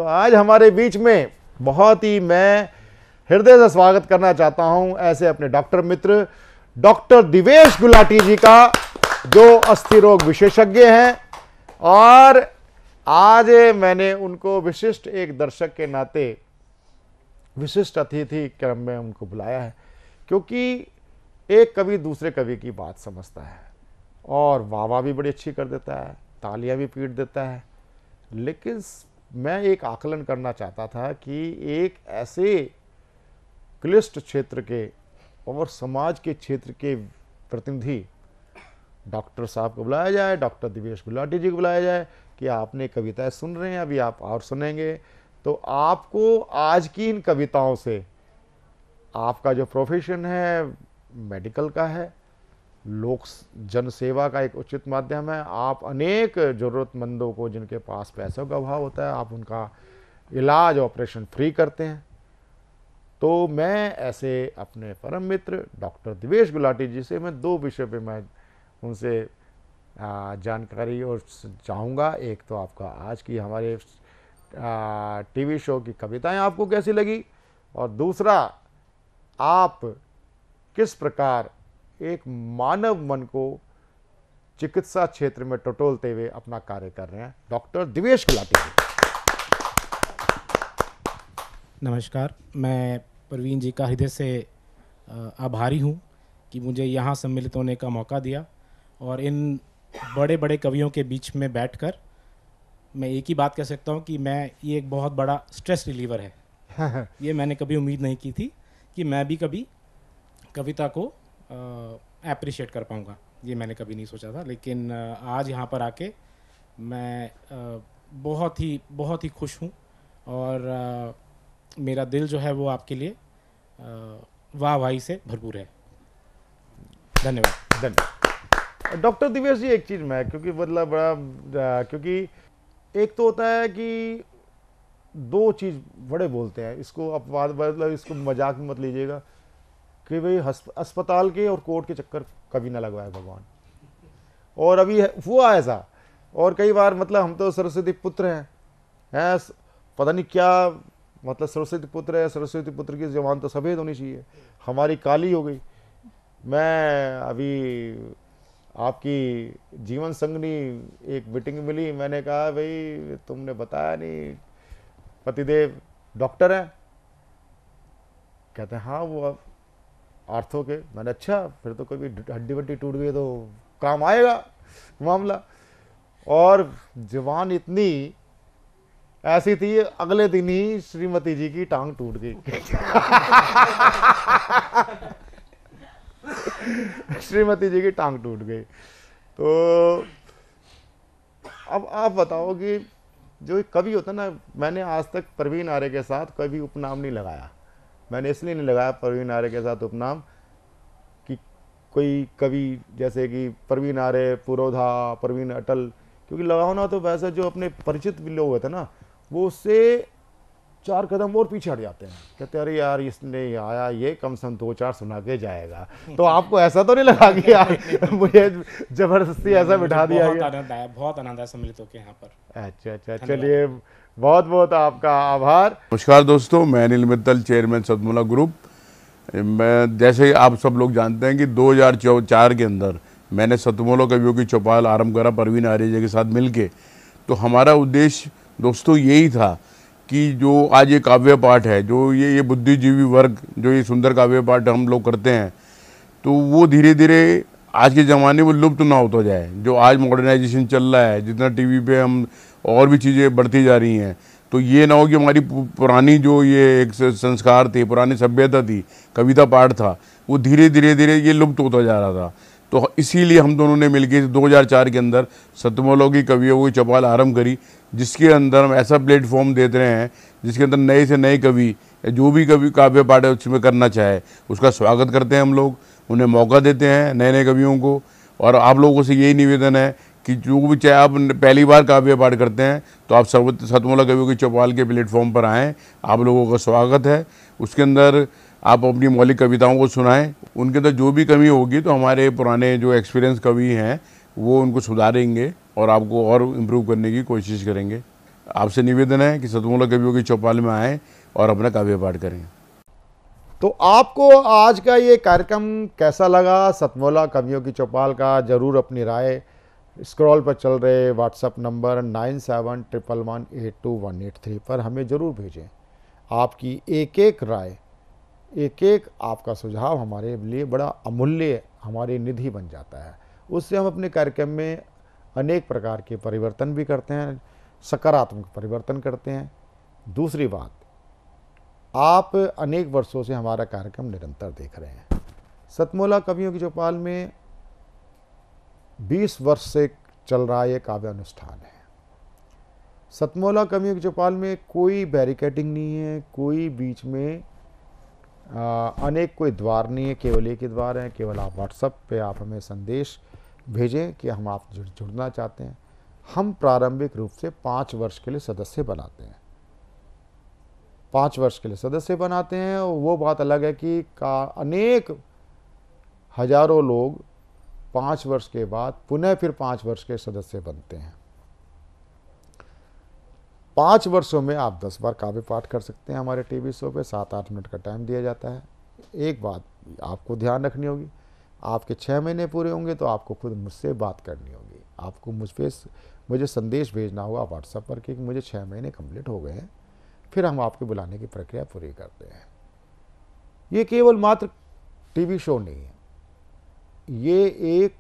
तो आज हमारे बीच में बहुत ही मैं हृदय से स्वागत करना चाहता हूं ऐसे अपने डॉक्टर मित्र डॉक्टर दिवेश गुलाटी जी का, जो अस्थि रोग विशेषज्ञ हैं। और आज मैंने उनको विशिष्ट एक दर्शक के नाते विशिष्ट अतिथि क्रम में उनको बुलाया है, क्योंकि एक कवि दूसरे कवि की बात समझता है और वाह भी बड़ी अच्छी कर देता है, तालियां भी पीट देता है। लेकिन मैं एक आकलन करना चाहता था कि एक ऐसे क्लिष्ट क्षेत्र के और समाज के क्षेत्र के प्रतिनिधि डॉक्टर साहब को बुलाया जाए, डॉक्टर दिवेश गुलाटी जी को बुलाया जाए कि आपने कविताएं सुन रहे हैं, अभी आप और सुनेंगे, तो आपको आज की इन कविताओं से, आपका जो प्रोफेशन है मेडिकल का है, लोक जन सेवा का एक उचित माध्यम है, आप अनेक ज़रूरतमंदों को जिनके पास पैसों का अभाव होता है, आप उनका इलाज ऑपरेशन फ्री करते हैं। तो मैं ऐसे अपने परम मित्र डॉक्टर दिवेश गुलाटी जी से मैं दो विषय पे मैं उनसे जानकारी और चाहूँगा। एक तो आपका आज की हमारे टीवी शो की कविताएं आपको कैसी लगी, और दूसरा आप किस प्रकार एक मानव मन को चिकित्सा क्षेत्र में टटोलते हुए अपना कार्य कर रहे हैं। डॉक्टर दिवेश गुलाटी जी। नमस्कार, मैं प्रवीण जी का हृदय से आभारी हूँ कि मुझे यहाँ सम्मिलित होने का मौका दिया, और इन बड़े बड़े कवियों के बीच में बैठकर मैं एक ही बात कह सकता हूँ कि ये एक बहुत बड़ा स्ट्रेस रिलीवर है। ये मैंने कभी उम्मीद नहीं की थी कि मैं भी कभी कविता को एप्रिशिएट कर पाऊँगा, ये मैंने कभी नहीं सोचा था। लेकिन आज यहाँ पर आके मैं बहुत ही खुश हूँ, और मेरा दिल जो है वो आपके लिए वाहवाही से भरपूर है। धन्यवाद। डॉक्टर दिवेश जी, एक चीज़ मैं क्योंकि मतलब बड़ा क्योंकि एक तो होता है कि दो चीज़ बड़े बोलते हैं, इसको अपवाद मतलब इसको मजाक में मत लीजिएगा कि भाई अस्पताल के और कोर्ट के चक्कर कभी ना लगवाए भगवान, और अभी हुआ ऐसा। और कई बार मतलब हम तो सरस्वती पुत्र हैं पता नहीं क्या मतलब सरस्वती पुत्र है, सरस्वती पुत्र की जबान तो सफ़ेद होनी चाहिए, हमारी काली हो गई। मैं अभी आपकी जीवन संगनी एक मीटिंग मिली, मैंने कहा भाई तुमने बताया नहीं पतिदेव डॉक्टर है, कहते हैं हाँ वो आर्थो के। मैंने अच्छा फिर तो कभी हड्डी वड्डी टूट गई तो काम आएगा मामला। और जवान इतनी ऐसी थी, अगले दिन ही श्रीमती जी की टांग टूट गई। श्रीमती जी की टांग टूट गई। तो अब आप बताओ कि जो कवि होता ना, मैंने आज तक प्रवीण आर्य के साथ कभी उपनाम नहीं लगाया। मैंने इसलिए नहीं लगाया प्रवीण आर्य के साथ उपनाम कि कोई कवि जैसे कि प्रवीण आर्य, पुरोधा, प्रवीण अटल, क्योंकि लगाओ ना तो वैसे जो अपने परिचित भी लोग होते ना वो उससे 4 कदम और पीछे हट जाते हैं, कहते हैं अरे यार इसने आया ये कम से कम 2-4 सुना के जाएगा। तो आपको ऐसा तो नहीं लगा कि यार मुझे जबरदस्ती ऐसा बिठा दिया गया? बहुत आनंद आया सम्मिलित होकर यहाँ पर। अच्छा, चलिए बहुत बहुत आपका आभार। नमस्कार दोस्तों, मैं अनिल मित्तल, चेयरमैन सतमोला ग्रुप। मैं जैसे आप सब लोग जानते हैं कि 2004 के अंदर मैंने सतमोला कवियों की चौपाल आरंभ करा प्रवीण आर्य जी के साथ मिलके। तो हमारा उद्देश्य दोस्तों यही था कि जो आज ये काव्य पाठ है, जो ये बुद्धिजीवी वर्ग जो ये सुंदर काव्य पाठ हम लोग करते हैं, तो वो धीरे धीरे आज के ज़माने में लुप्त ना होता जाए। जो आज मॉडर्नाइजेशन चल रहा है, जितना टीवी पे हम और भी चीज़ें बढ़ती जा रही हैं, तो ये ना हो कि हमारी पुरानी जो ये एक संस्कार थे, पुरानी सभ्यता थी, कविता पाठ था, वो धीरे धीरे ये लुप्त होता जा रहा था। तो इसीलिए हम दोनों ने मिलकर 2004 के अंदर सतमोला की कवियों की चौपाल आरंभ करी, जिसके अंदर हम ऐसा प्लेटफॉर्म देते रहे हैं जिसके अंदर नए से नए कवि जो भी कवि काव्य पाठ है उसमें करना चाहे उसका स्वागत करते हैं हम लोग, उन्हें मौका देते हैं नए नए कवियों को। और आप लोगों से यही निवेदन है कि जो भी चाहे आप पहली बार काव्य पाठ करते हैं तो आप सतमोला कवियों की चौपाल के प्लेटफॉर्म पर आएँ, आप लोगों का स्वागत है। उसके अंदर आप अपनी मौलिक कविताओं को सुनाएं, उनके अंदर जो भी कमी होगी तो हमारे पुराने जो एक्सपीरियंस कवि हैं वो उनको सुधारेंगे और आपको और इम्प्रूव करने की कोशिश करेंगे। आपसे निवेदन है कि सतमोला कवियों की चौपाल में आएँ और अपना काव्य पाठ करें। तो आपको आज का ये कार्यक्रम कैसा लगा? सतमोला कवियों की चौपाल का जरूर अपनी राय स्क्रॉल पर चल रहे व्हाट्सएप नंबर 9711182183 पर हमें ज़रूर भेजें। आपकी एक एक राय, एक एक आपका सुझाव हमारे लिए बड़ा अमूल्य हमारी निधि बन जाता है। उससे हम अपने कार्यक्रम में अनेक प्रकार के परिवर्तन भी करते हैं, सकारात्मक परिवर्तन करते हैं। दूसरी बात, आप अनेक वर्षों से हमारा कार्यक्रम निरंतर देख रहे हैं। सतमोला कवियों की चौपाल में 20 वर्ष से चल रहा ये काव्य अनुष्ठान है। सतमोला कवियों की चौपाल में कोई बैरिकेडिंग नहीं है, कोई बीच में अनेक कोई द्वार नहीं है, केवल एक ही द्वार है। केवल आप व्हाट्सएप पे आप हमें संदेश भेजें कि हम आप जुड़ना चाहते हैं। हम प्रारंभिक रूप से 5 वर्ष के लिए सदस्य बनाते हैं। 5 वर्ष के लिए सदस्य बनाते हैं। और वो बात अलग है कि अनेक हजारों लोग 5 वर्ष के बाद पुनः फिर 5 वर्ष के सदस्य बनते हैं। 5 वर्षों में आप 10 बार काव्य पाठ कर सकते हैं। हमारे टीवी शो पे 7-8 मिनट का टाइम दिया जाता है। एक बात आपको ध्यान रखनी होगी, आपके 6 महीने पूरे होंगे तो आपको खुद मुझसे बात करनी होगी। आपको मुझे संदेश भेजना होगा व्हाट्सएप पर कि मुझे 6 महीने कंप्लीट हो गए हैं, फिर हम आपके बुलाने की प्रक्रिया पूरी करते हैं। ये केवल मात्र टीवी शो नहीं है, ये एक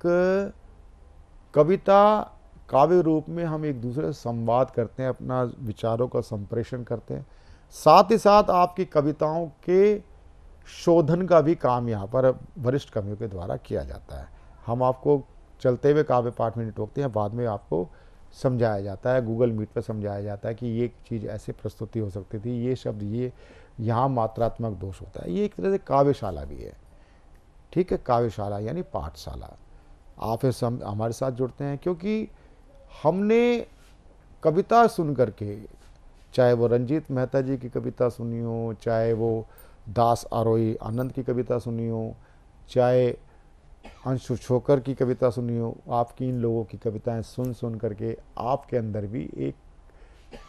कविता काव्य रूप में हम एक दूसरे से संवाद करते हैं, अपना विचारों का संप्रेषण करते हैं। साथ ही साथ आपकी कविताओं के शोधन का भी काम यहाँ पर वरिष्ठ कवियों के द्वारा किया जाता है। हम आपको चलते हुए काव्य पाठ में नहीं टोकते हैं, बाद में आपको समझाया जाता है, गूगल मीट पर समझाया जाता है कि ये चीज़ ऐसे प्रस्तुति हो सकती थी, ये शब्द ये यहाँ मात्रात्मक दोष होता है। ये एक तरह से काव्यशाला भी है, ठीक है। काव्यशाला यानी पाठशाला। आप हमारे साथ जुड़ते हैं क्योंकि हमने कविता सुन करके, चाहे वो रंजीत मेहता जी की कविता सुनी हो, चाहे वो दास आरोही आनंद की कविता सुनी हो, चाहे अंशु छोकर की कविता सुनी हो, आपकी इन लोगों की कविताएं सुन करके आपके अंदर भी एक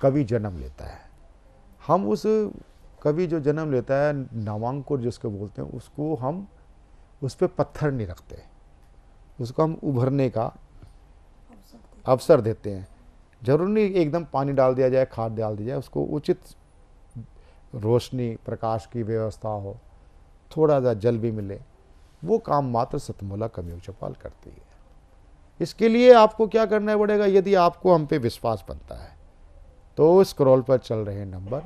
कवि जन्म लेता है। हम उस कवि जो जन्म लेता है, नवांकुर जिसको बोलते हैं, उसको हम उस पर पत्थर नहीं रखते, उसको हम उभरने का अवसर देते हैं। जरूरी नहीं एकदम पानी डाल दिया जाए, खाद डाल दी जाए, उसको उचित रोशनी प्रकाश की व्यवस्था हो, थोड़ा सा जल भी मिले, वो काम मात्र सतमोला कवियों की चौपाल करती है। इसके लिए आपको क्या करना पड़ेगा? यदि आपको हम पे विश्वास बनता है तो स्क्रॉल पर चल रहे नंबर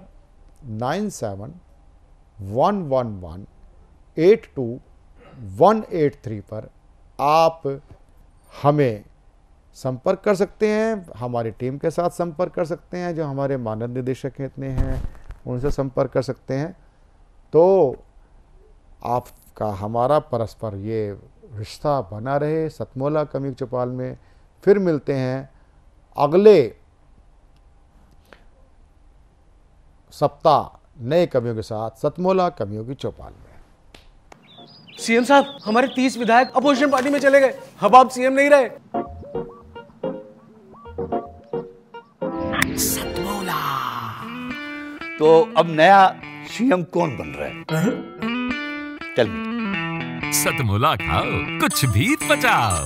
9711182183 पर आप हमें संपर्क कर सकते हैं, हमारी टीम के साथ संपर्क कर सकते हैं, जो हमारे मानद निदेशक इतने हैं उनसे संपर्क कर सकते हैं। तो आपका हमारा परस्पर ये रिश्ता बना रहे सतमोला कवियों की चौपाल में। फिर मिलते हैं अगले सप्ताह नए कवियों के साथ सतमोला कवियों की चौपाल में। सीएम साहब, हमारे 30 विधायक अपोजिशन पार्टी में चले गए, अब आप सीएम नहीं रहे। सतमोला तो अब नया सीएम कौन बन रहा है? चल सतमोला खाओ, कुछ भी बचाओ।